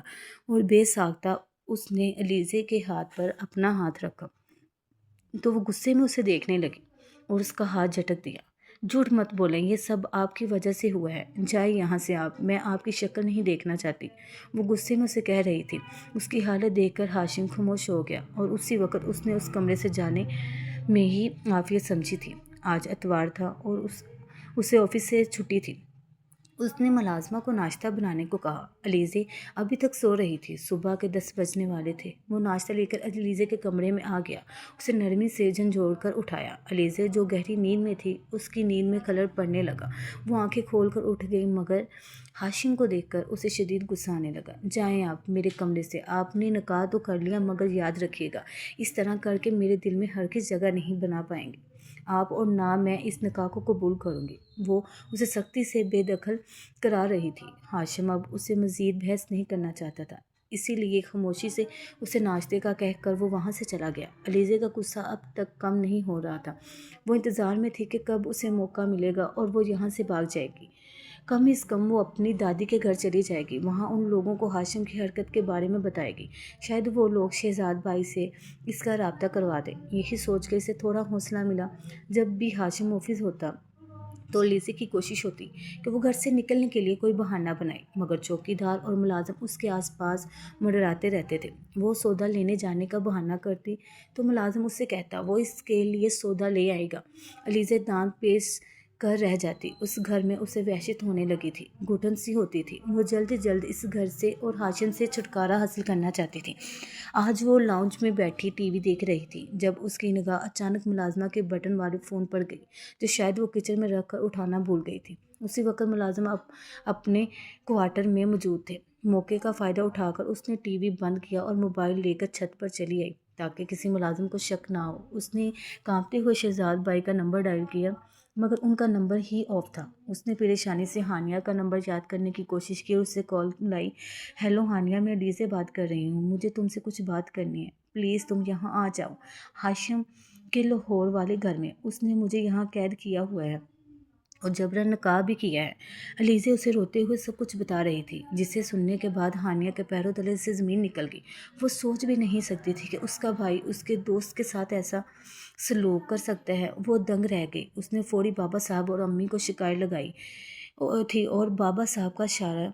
اور بے ساختہ اس نے علیزے کے ہاتھ پر اپنا ہاتھ رکھا تو وہ غصے میں اسے دیکھنے لگی اور اس کا ہاتھ جھٹک دیا۔ جھوٹ مت بولیں، یہ سب آپ کی وجہ سے ہوا ہے، جائیں یہاں سے آپ، میں آپ کی شکل نہیں دیکھنا چاہتی، وہ غصے میں اسے کہہ رہی تھی۔ اس کی حالت دیکھ کر ہاشم خاموش ہو گیا اور اسی وقت اس نے اس کمرے سے جانے میں ہی عافیت سمجھی تھی۔ آج اتوار تھا اور اسے آفس سے چھٹی تھی۔ اس نے ملازمہ کو ناشتہ بنانے کو کہا۔ علیزے ابھی تک سو رہی تھی، صبح کے 10 بجنے والے تھے۔ وہ ناشتہ لے کر علیزے کے کمرے میں آ گیا، اسے نرمی سے جھنجھوڑ کر اٹھایا۔ علیزے جو گہری نیند میں تھی، اس کی نیند میں خلل پڑنے لگا، وہ آنکھیں کھول کر اٹھ گئی، مگر ہاشم کو دیکھ کر اسے شدید غصہ آنے لگا۔ جائیں آپ میرے کمرے سے، آپ نے نکاح تو کر لیا، مگر یاد رکھیے گا اس طرح کر کے میرے دل میں ہرگز جگہ نہیں بنا پائیں گے آپ، اور نہ میں اس نکاح کو قبول کروں گی۔ وہ اسے سختی سے بے دخل کرا رہی تھی۔ ہاشم اب اسے مزید بحث نہیں کرنا چاہتا تھا، اسی لیے خاموشی سے اسے ناشتے کا کہہ کر وہ وہاں سے چلا گیا۔ علیزے کا غصہ اب تک کم نہیں ہو رہا تھا، وہ انتظار میں تھی کہ کب اسے موقع ملے گا اور وہ یہاں سے بھاگ جائے گی۔ کم از کم وہ اپنی دادی کے گھر چلی جائے گی، وہاں ان لوگوں کو ہاشم کی حرکت کے بارے میں بتائے گی، شاید وہ لوگ شہزاد بھائی سے اس کا رابطہ کروا دیں۔ یہی سوچ کر اسے تھوڑا حوصلہ ملا۔ جب بھی ہاشم آفس ہوتا تو علیزے کی کوشش ہوتی کہ وہ گھر سے نکلنے کے لیے کوئی بہانہ بنائے، مگر چوکیدار اور ملازم اس کے آس پاس منڈراتے رہتے تھے۔ وہ سودا لینے جانے کا بہانہ کرتی تو ملازم اس سے کہتا وہ اس کے لیے سودا لے آئے گا۔ علیزے دانت پیش کر رہ جاتی۔ اس گھر میں اسے وحشت ہونے لگی تھی، گھٹن سی ہوتی تھی۔ وہ جلد جلد اس گھر سے اور ہاشم سے چھٹکارا حاصل کرنا چاہتی تھی۔ آج وہ لاؤنج میں بیٹھی ٹی وی دیکھ رہی تھی جب اس کی نگاہ اچانک ملازمہ کے بٹن والے فون پر گئی، جو شاید وہ کچن میں رکھ کر اٹھانا بھول گئی تھی۔ اسی وقت ملازم اپنے کوارٹر میں موجود تھے۔ موقع کا فائدہ اٹھا کر اس نے ٹی وی بند کیا اور موبائل لے کر چھت پر چلی آئی تاکہ کسی ملازم کو شک نہ ہو۔ اس نے کانپتے ہوئے شہزاد بھائی کا نمبر ڈائل کیا، مگر ان کا نمبر ہی آف تھا۔ اس نے پریشانی سے ہانیہ کا نمبر یاد کرنے کی کوشش کی اور اسے کال لائی۔ ہیلو ہانیہ، میں علیزے بات کر رہی ہوں، مجھے تم سے کچھ بات کرنی ہے، پلیز تم یہاں آ جاؤ۔ ہاشم کے لاہور والے گھر میں، اس نے مجھے یہاں قید کیا ہوا ہے اور جبرن نکاح بھی کیا ہے۔ علیزے اسے روتے ہوئے سب کچھ بتا رہی تھی، جسے سننے کے بعد ہانیہ کے پیروں تلے سے زمین نکل گئی۔ وہ سوچ بھی نہیں سکتی تھی کہ اس کا بھائی اس کے دوست کے ساتھ ایسا سلوک کر سکتا ہے۔ وہ دنگ رہ گئی۔ اس نے فوری بابا صاحب اور امی کو شکایت لگائی تھی اور بابا صاحب کا اشارہ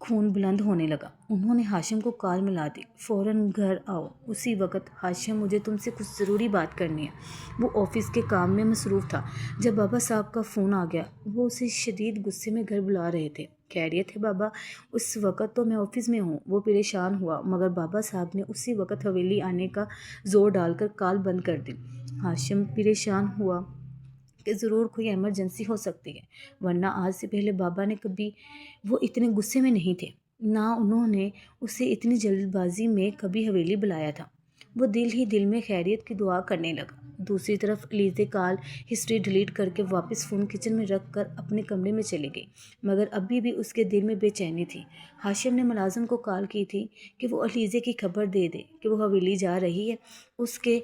خون بلند ہونے لگا۔ انہوں نے ہاشم کو کال ملا دی، فوراً گھر آؤ اسی وقت۔ ہاشم، مجھے تم سے کچھ ضروری بات کرنی ہے۔ وہ آفس کے کام میں مصروف تھا جب بابا صاحب کا فون آ گیا۔ وہ اسے شدید غصے میں گھر بلا رہے تھے۔ خیریت ہے بابا؟ اس وقت تو میں آفس میں ہوں، وہ پریشان ہوا، مگر بابا صاحب نے اسی وقت حویلی آنے کا زور ڈال کر کال بند کر دی۔ ہاشم پریشان ہوا کہ ضرور کوئی ایمرجنسی ہو سکتی ہے، ورنہ آج سے پہلے بابا نے کبھی وہ اتنے غصے میں نہیں تھے، نہ انہوں نے اسے اتنی جلد بازی میں کبھی حویلی بلایا تھا۔ وہ دل ہی دل میں خیریت کی دعا کرنے لگا۔ دوسری طرف علیزے کال ہسٹری ڈیلیٹ کر کے واپس فون کچن میں رکھ کر اپنے کمرے میں چلی گئی، مگر ابھی بھی اس کے دل میں بے چینی تھی۔ ہاشم نے ملازم کو کال کی تھی کہ وہ علیزے کی خبر دے دے کہ وہ حویلی جا رہی ہے۔ اس کے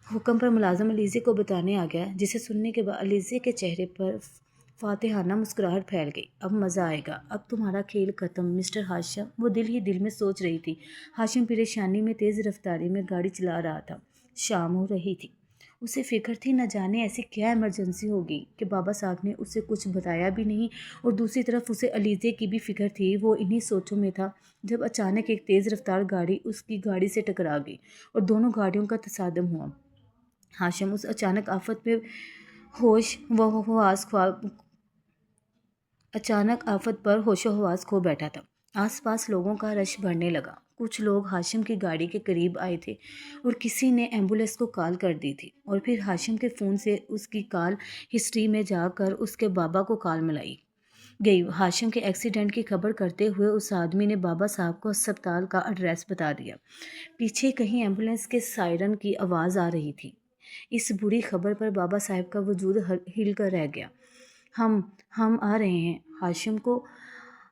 حکم پر ملازم علیزے کو بتانے آ گیا، جسے سننے کے بعد علیزے کے چہرے پر فاتحانہ مسکراہٹ پھیل گئی۔ اب مزہ آئے گا، اب تمہارا کھیل ختم مسٹر ہاشم، وہ دل ہی دل میں سوچ رہی تھی۔ ہاشم پریشانی میں تیز رفتاری میں گاڑی چلا رہا تھا۔ شام ہو رہی تھی اسے فکر تھی نہ جانے ایسی کیا ایمرجنسی ہوگی کہ بابا صاحب نے اسے کچھ بتایا بھی نہیں، اور دوسری طرف اسے علیزے کی بھی فکر تھی۔ وہ انہی سوچوں میں تھا جب اچانک ایک تیز رفتار گاڑی اس کی گاڑی سے ٹکرا گئی اور دونوں گاڑیوں کا تصادم ہوا۔ ہاشم اس اچانک آفت پر ہوش و حواس کھو بیٹھا تھا۔ آس پاس لوگوں کا رش بڑھنے لگا۔ کچھ لوگ ہاشم کی گاڑی کے قریب آئے تھے اور کسی نے ایمبولینس کو کال کر دی تھی، اور پھر ہاشم کے فون سے اس کی کال ہسٹری میں جا کر اس کے بابا کو کال ملائی گئی۔ ہاشم کے ایکسیڈنٹ کی خبر کرتے ہوئے اس آدمی نے بابا صاحب کو ہسپتال کا ایڈریس بتا دیا۔ پیچھے کہیں ایمبولینس کے سائرن کی آواز آ رہی تھی۔ اس بری خبر پر بابا صاحب کا وجود ہل کر رہ گیا۔ ہم آ رہے ہیں۔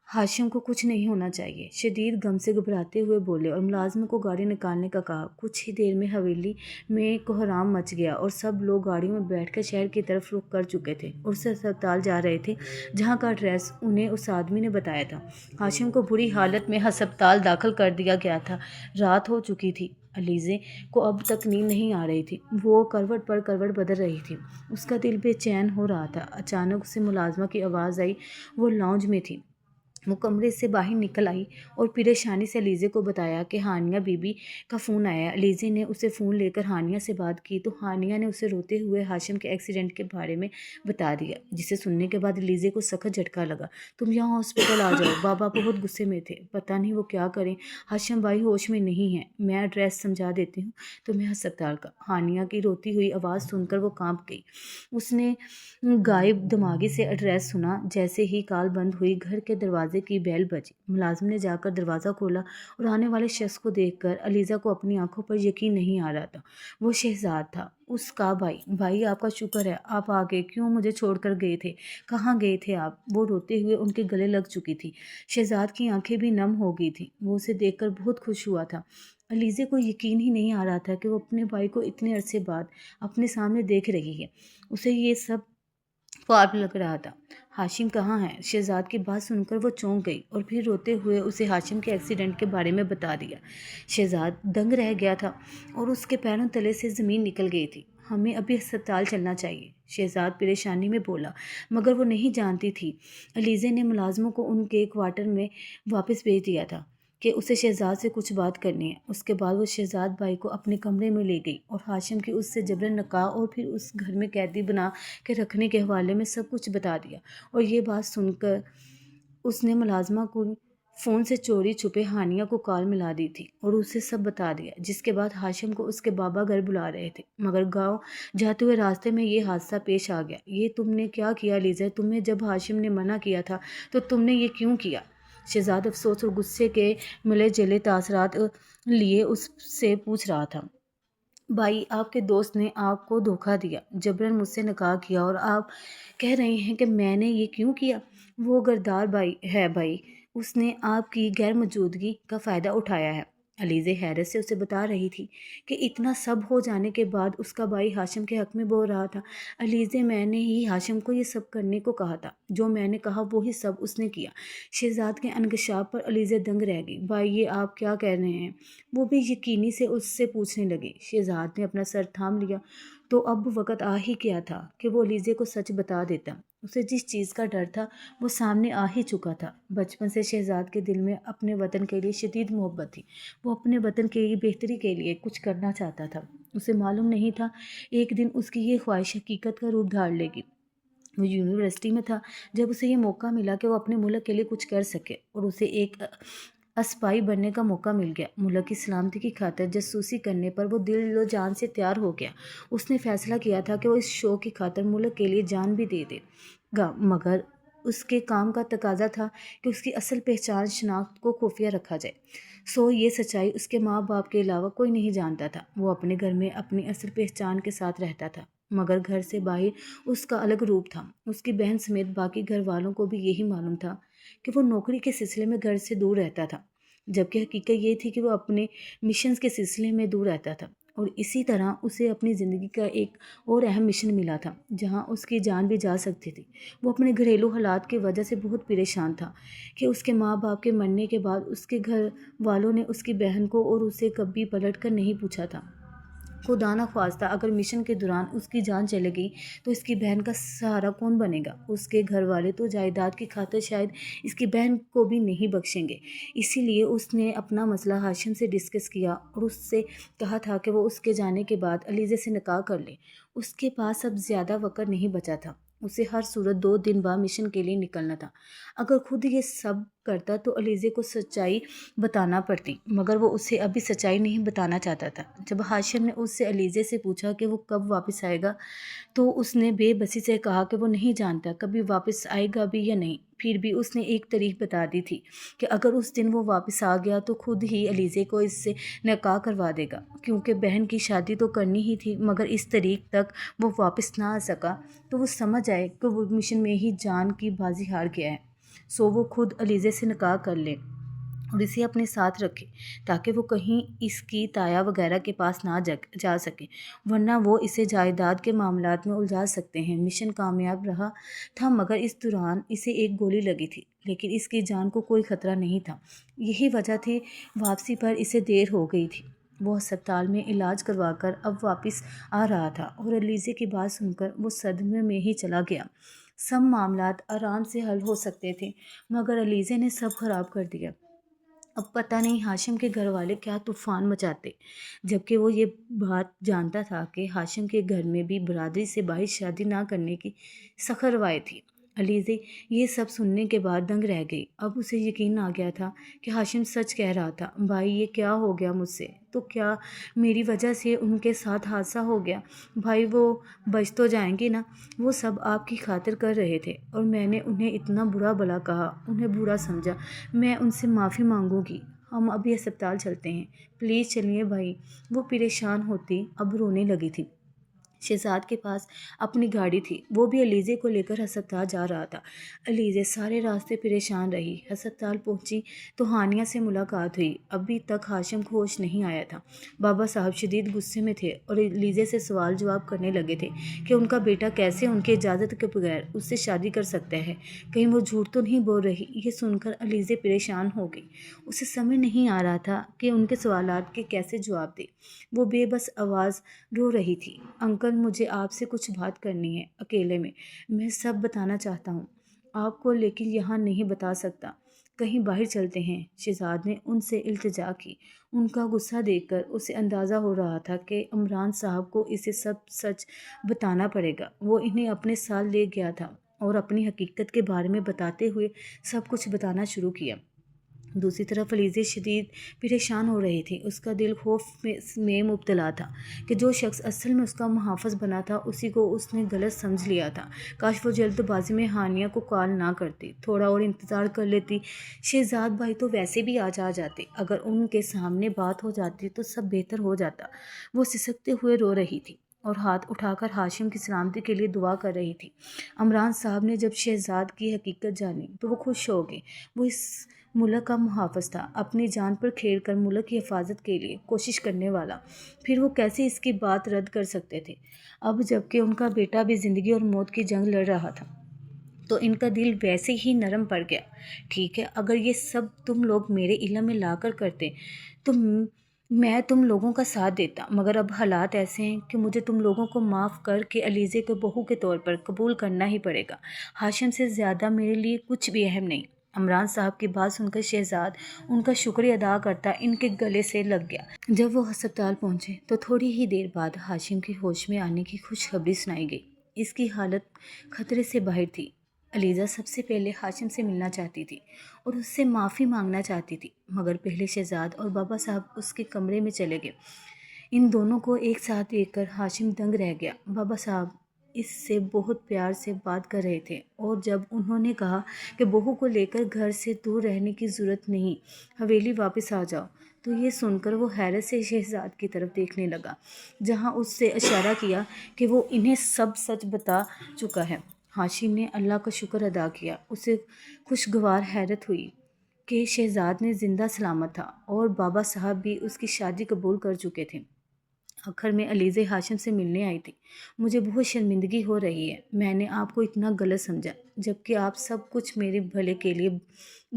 ہاشم کو کچھ نہیں ہونا چاہیے، شدید غم سے گھبراتے ہوئے بولے اور ملازم کو گاڑی نکالنے کا کہا۔ کچھ ہی دیر میں حویلی میں کوہرام مچ گیا اور سب لوگ گاڑیوں میں بیٹھ کر شہر کی طرف رخ کر چکے تھے اور اس ہسپتال جا رہے تھے جہاں کا ایڈریس انہیں اس آدمی نے بتایا تھا۔ ہاشم کو بری حالت میں ہسپتال داخل کر دیا گیا تھا۔ رات ہو چکی تھی۔ علیزے کو اب تک نیند نہیں آ رہی تھی۔ وہ کروٹ پر کروٹ بدل رہی تھی۔ اس کا دل بے چین ہو رہا تھا۔ اچانک اسے ملازمہ کی آواز آئی۔ وہ لاؤنج میں تھی۔ وہ کمرے سے باہر نکل آئی اور پریشانی سے علیزے کو بتایا کہ ہانیہ بی بی کا فون آیا ہے۔ علیزے نے اسے فون لے کر ہانیہ سے بات کی تو ہانیہ نے اسے روتے ہوئے ہاشم کے ایکسیڈنٹ کے بارے میں بتا دیا، جسے سننے کے بعد علیزے کو سخت جھٹکا لگا۔ تم یہاں ہاسپٹل آ جاؤ۔ بابا بہت غصے میں تھے، پتہ نہیں وہ کیا کریں۔ ہاشم بھائی ہوش میں نہیں ہے، میں ایڈریس سمجھا دیتی ہوں تمہیں ہسپتال کا۔ ہانیہ کی روتی ہوئی آواز سن کر وہ کانپ گئی۔ اس نے غائب دماغی سے ایڈریس سنا۔ جیسے ہی کال بند ہوئی گھر کے دروازے کی بیل بجی۔ ملازم نے جا کر دروازہ کھولا اور آنے والے شخص کو دیکھ کر علیزہ کو اپنی آنکھوں پر یقین نہیں آ رہا تھا۔ وہ شہزاد تھا، اس کا بھائی۔ بھائی آپ کا شکر ہے آپ آ گئے، کیوں مجھے چھوڑ کر گئے تھے؟ کہاں گئے تھے آپ؟ وہ روتے ہوئے ان کے گلے لگ چکی تھی۔ شہزاد کی آنکھیں بھی نم ہو گئی تھیں۔ وہ اسے دیکھ کر بہت خوش ہوا تھا۔ علیزے کو یقین ہی نہیں آ رہا تھا کہ وہ اپنے بھائی کو اتنے عرصے بعد اپنے سامنے دیکھ رہی ہے۔ اسے یہ سب خواب لگ رہا تھا۔ ہاشم کہاں ہے؟ شہزاد کی بات سن کر وہ چونک گئی اور پھر روتے ہوئے اسے ہاشم کے ایکسیڈنٹ کے بارے میں بتا دیا۔ شہزاد دنگ رہ گیا تھا اور اس کے پیروں تلے سے زمین نکل گئی تھی۔ ہمیں ابھی ہسپتال چلنا چاہیے، شہزاد پریشانی میں بولا، مگر وہ نہیں جانتی تھی علیزے نے ملازموں کو ان کے کوارٹر میں واپس بھیج دیا تھا کہ اسے شہزاد سے کچھ بات کرنی ہے۔ اس کے بعد وہ شہزاد بھائی کو اپنے کمرے میں لے گئی اور ہاشم کی اس سے جبرن نکاح اور پھر اس گھر میں قیدی بنا کے رکھنے کے حوالے میں سب کچھ بتا دیا۔ اور یہ بات سن کر اس نے ملازمہ کو فون سے چوری چھپے ہانیہ کو کال ملا دی تھی اور اسے سب بتا دیا، جس کے بعد ہاشم کو اس کے بابا گھر بلا رہے تھے، مگر گاؤں جاتے ہوئے راستے میں یہ حادثہ پیش آ گیا۔ یہ تم نے کیا کیا علیزہ؟ تمہیں جب ہاشم نے منع کیا تھا تو تم نے یہ کیوں کیا؟ شہزاد افسوس اور غصے کے ملے جلے تاثرات لیے اس سے پوچھ رہا تھا۔ بھائی آپ کے دوست نے آپ کو دھوکہ دیا، جبرن مجھ سے نکاح کیا، اور آپ کہہ رہے ہیں کہ میں نے یہ کیوں کیا؟ وہ غدار ہے بھائی، اس نے آپ کی غیر موجودگی کا فائدہ اٹھایا ہے۔ علیزہ حیرت سے اسے بتا رہی تھی کہ اتنا سب ہو جانے کے بعد اس کا بھائی ہاشم کے حق میں بول رہا تھا۔ علیزہ میں نے ہی ہاشم کو یہ سب کرنے کو کہا تھا، جو میں نے کہا وہی سب اس نے کیا۔ شہزاد کے انکشاف پر علیزہ دنگ رہ گئی۔ بھائی یہ آپ کیا کہہ رہے ہیں؟ وہ بھی یقینی سے اس سے پوچھنے لگے۔ شہزاد نے اپنا سر تھام لیا۔ تو اب وقت آ ہی گیا تھا کہ وہ علیزہ کو سچ بتا دیتا۔ اسے جس چیز کا ڈر تھا وہ سامنے آ ہی چکا تھا۔ بچپن سے شہزاد کے دل میں اپنے وطن کے لیے شدید محبت تھی۔ وہ اپنے وطن کی بہتری کے لیے کچھ کرنا چاہتا تھا۔ اسے معلوم نہیں تھا ایک دن اس کی یہ خواہش حقیقت کا روپ دھار لے گی۔ وہ یونیورسٹی میں تھا جب اسے یہ موقع ملا کہ وہ اپنے ملک کے لیے کچھ کر سکے، اور اسے ایک اسپائی بننے کا موقع مل گیا۔ ملک کی سلامتی کی خاطر جاسوسی کرنے پر وہ دل و جان سے تیار ہو گیا۔ اس نے فیصلہ کیا تھا کہ وہ اس شوق کی خاطر ملک کے لیے جان بھی دے دے گا، مگر اس کے کام کا تقاضا تھا کہ اس کی اصل پہچان شناخت کو خفیہ رکھا جائے۔ یہ سچائی اس کے ماں باپ کے علاوہ کوئی نہیں جانتا تھا۔ وہ اپنے گھر میں اپنی اصل پہچان کے ساتھ رہتا تھا، مگر گھر سے باہر اس کا الگ روپ تھا۔ اس کی بہن سمیت باقی گھر والوں کو بھی یہی معلوم تھا کہ وہ نوکری کے سلسلے میں گھر سے دور رہتا تھا، جبکہ حقیقت یہ تھی کہ وہ اپنے مشنز کے سلسلے میں دور رہتا تھا۔ اور اسی طرح اسے اپنی زندگی کا ایک اور اہم مشن ملا تھا جہاں اس کی جان بھی جا سکتی تھی۔ وہ اپنے گھریلو حالات کی وجہ سے بہت پریشان تھا کہ اس کے ماں باپ کے مرنے کے بعد اس کے گھر والوں نے اس کی بہن کو اور اسے کبھی پلٹ کر نہیں پوچھا تھا خدا نہ خواستہ اگر مشن کے دوران اس کی جان چلے گئی تو اس کی بہن کا سہارا کون بنے گا؟ اس کے گھر والے تو جائیداد کی خاطر شاید اس کی بہن کو بھی نہیں بخشیں گے۔ اسی لیے اس نے اپنا مسئلہ ہاشم سے ڈسکس کیا اور اس سے کہا تھا کہ وہ اس کے جانے کے بعد علیزے سے نکاح کر لے۔ اس کے پاس اب زیادہ وقت نہیں بچا تھا، اسے ہر صورت 2 دن بعد مشن کے لیے نکلنا تھا۔ اگر خود یہ سب کرتا تو علیزے کو سچائی بتانا پڑتی، مگر وہ اسے ابھی سچائی نہیں بتانا چاہتا تھا۔ جب ہاشم نے اس سے علیزے سے پوچھا کہ وہ کب واپس آئے گا تو اس نے بے بسی سے کہا کہ وہ نہیں جانتا کبھی واپس آئے گا بھی یا نہیں۔ پھر بھی اس نے ایک تاریخ بتا دی تھی کہ اگر اس دن وہ واپس آ گیا تو خود ہی علیزے کو اس سے نکاح کروا دے گا، کیونکہ بہن کی شادی تو کرنی ہی تھی، مگر اس تاریخ تک وہ واپس نہ آ سکا تو وہ سمجھ آئے کہ وہ مشن میں ہی جان کی بازی ہار گیا ہے، سو وہ خود علیزے سے نکاح کر لے اور اسے اپنے ساتھ رکھے تاکہ وہ کہیں اس کی تایا وغیرہ کے پاس نہ جا سکے، ورنہ وہ اسے جائیداد کے معاملات میں الجھا سکتے ہیں۔ مشن کامیاب رہا تھا، مگر اس دوران اسے ایک گولی لگی تھی، لیکن اس کی جان کو کوئی خطرہ نہیں تھا۔ یہی وجہ تھی واپسی پر اسے دیر ہو گئی تھی۔ وہ ہسپتال میں علاج کروا کر اب واپس آ رہا تھا اور علیزے کی بات سن کر وہ صدمے میں ہی چلا گیا۔ سب معاملات آرام سے حل ہو سکتے تھے، مگر علیزے نے سب خراب کر دیا۔ اب پتہ نہیں ہاشم کے گھر والے کیا طوفان مچاتے، جبکہ وہ یہ بات جانتا تھا کہ ہاشم کے گھر میں بھی برادری سے باہر شادی نہ کرنے کی سخت روایت تھی۔ علیزے یہ سب سننے کے بعد دنگ رہ گئی۔ اب اسے یقین آ گیا تھا کہ ہاشم سچ کہہ رہا تھا۔ بھائی یہ کیا ہو گیا مجھ سے؟ تو کیا میری وجہ سے ان کے ساتھ حادثہ ہو گیا؟ بھائی وہ بچ تو جائیں گے نا؟ وہ سب آپ کی خاطر کر رہے تھے اور میں نے انہیں اتنا برا بھلا کہا، انہیں برا سمجھا، میں ان سے معافی مانگوں گی۔ ہم ابھی ہسپتال چلتے ہیں، پلیز چلیے بھائی۔ وہ پریشان ہوتی اب رونے لگی تھی۔ شہزاد کے پاس اپنی گاڑی تھی، وہ بھی علیزے کو لے کر ہسپتال جا رہا تھا۔ علیزے سارے راستے پریشان رہی۔ ہسپتال پہنچی تو ہانیہ سے ملاقات ہوئی۔ ابھی تک ہاشم ہوش نہیں آیا تھا۔ بابا صاحب شدید غصے میں تھے اور علیزے سے سوال جواب کرنے لگے تھے کہ ان کا بیٹا کیسے ان کی اجازت کے بغیر اس سے شادی کر سکتا ہے، کہیں وہ جھوٹ تو نہیں بول رہی۔ یہ سن کر علیزے پریشان ہو گئی۔ اسے سمجھ نہیں آ رہا تھا کہ ان کے سوالات کے کیسے جواب دے۔ وہ بے بس آواز رو رہی تھی۔ انکل مجھے آپ سے کچھ بات کرنی ہے، اکیلے میں سب بتانا چاہتا ہوں آپ کو، لیکن یہاں نہیں بتا سکتا، کہیں باہر چلتے ہیں۔ شہزاد نے ان سے التجا کی۔ ان کا غصہ دیکھ کر اسے اندازہ ہو رہا تھا کہ عمران صاحب کو اسے سب سچ بتانا پڑے گا۔ وہ انہیں اپنے ساتھ لے گیا تھا اور اپنی حقیقت کے بارے میں بتاتے ہوئے سب کچھ بتانا شروع کیا۔ دوسری طرف علیزے شدید پریشان ہو رہی تھی۔ اس کا دل خوف میں مبتلا تھا کہ جو شخص اصل میں اس کا محافظ بنا تھا اسی کو اس نے غلط سمجھ لیا تھا۔ کاش وہ جلد بازی میں ہانیہ کو کال نہ کرتی، تھوڑا اور انتظار کر لیتی۔ شہزاد بھائی تو ویسے بھی آ جاتے، اگر ان کے سامنے بات ہو جاتی تو سب بہتر ہو جاتا۔ وہ سسکتے ہوئے رو رہی تھی اور ہاتھ اٹھا کر ہاشم کی سلامتی کے لیے دعا کر رہی تھی۔ عمران صاحب نے جب شہزاد کی حقیقت جانی تو وہ خوش ہو گئے۔ وہ اس ملک کا محافظ تھا، اپنی جان پر کھیل کر ملک کی حفاظت کے لیے کوشش کرنے والا، پھر وہ کیسے اس کی بات رد کر سکتے تھے؟ اب جب کہ ان کا بیٹا بھی زندگی اور موت کی جنگ لڑ رہا تھا تو ان کا دل ویسے ہی نرم پڑ گیا۔ ٹھیک ہے، اگر یہ سب تم لوگ میرے علم میں لا کر کرتے تو میں تم لوگوں کا ساتھ دیتا، مگر اب حالات ایسے ہیں کہ مجھے تم لوگوں کو معاف کر کے علیزے کو بہو کے طور پر قبول کرنا ہی پڑے گا۔ ہاشم سے زیادہ میرے لیے کچھ بھی اہم نہیں۔ عمران صاحب کی بات سن کر شہزاد ان کا شکریہ ادا کرتا ان کے گلے سے لگ گیا۔ جب وہ ہسپتال پہنچے تو تھوڑی ہی دیر بعد ہاشم کے ہوش میں آنے کی خوشخبری سنائی گئی۔ اس کی حالت خطرے سے باہر تھی۔ علیزہ سب سے پہلے ہاشم سے ملنا چاہتی تھی اور اس سے معافی مانگنا چاہتی تھی، مگر پہلے شہزاد اور بابا صاحب اس کے کمرے میں چلے گئے۔ ان دونوں کو ایک ساتھ دیکھ کر ہاشم دنگ رہ گیا۔ بابا صاحب اس سے بہت پیار سے بات کر رہے تھے اور جب انہوں نے کہا کہ بہو کو لے کر گھر سے دور رہنے کی ضرورت نہیں، حویلی واپس آ جاؤ، تو یہ سن کر وہ حیرت سے شہزاد کی طرف دیکھنے لگا، جہاں اس سے اشارہ کیا کہ وہ انہیں سب سچ بتا چکا ہے۔ ہاشم نے اللہ کا شکر ادا کیا۔ اسے خوشگوار حیرت ہوئی کہ شہزاد نے زندہ سلامت تھا اور بابا صاحب بھی اس کی شادی قبول کر چکے تھے۔ آخر میں علیزے ہاشم سے ملنے آئی تھی۔ مجھے بہت شرمندگی ہو رہی ہے، میں نے آپ کو اتنا غلط سمجھا، جبکہ آپ سب کچھ میرے بھلے کے لیے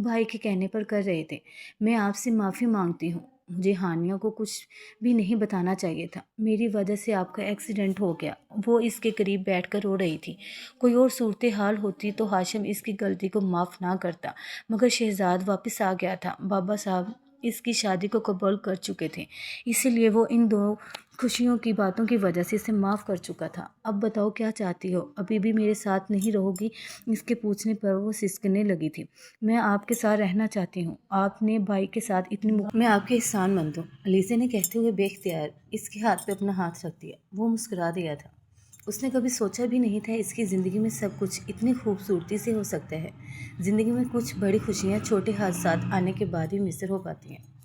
بھائی کے کہنے پر کر رہے تھے۔ میں آپ سے معافی مانگتی ہوں۔ مجھے ہانیہ کو کچھ بھی نہیں بتانا چاہیے تھا۔ میری وجہ سے آپ کا ایکسیڈنٹ ہو گیا۔ وہ اس کے قریب بیٹھ کر رو رہی تھی۔ کوئی اور صورتحال ہوتی تو ہاشم اس کی غلطی کو معاف نہ کرتا، مگر شہزاد واپس آ گیا تھا۔ بابا صاحب اس کی شادی کو قبول کر چکے تھے، اسی لیے وہ ان دو خوشیوں کی باتوں کی وجہ سے اسے معاف کر چکا تھا۔ اب بتاؤ کیا چاہتی ہو؟ ابھی بھی میرے ساتھ نہیں رہو گی؟ اس کے پوچھنے پر وہ سسکنے لگی تھی۔ میں آپ کے ساتھ رہنا چاہتی ہوں۔ آپ نے بھائی کے ساتھ میں آپ کے احسان مند ہوں، علیزہ نے کہتے ہوئے بے اختیار اس کے ہاتھ پہ اپنا ہاتھ رکھ دیا۔ وہ مسکرا دیا تھا۔ اس نے کبھی سوچا بھی نہیں تھا اس کی زندگی میں سب کچھ اتنی خوبصورتی سے ہو سکتا ہے۔ زندگی میں کچھ بڑی خوشیاں چھوٹے حادثات آنے کے بعد ہی میسر ہو پاتی ہیں۔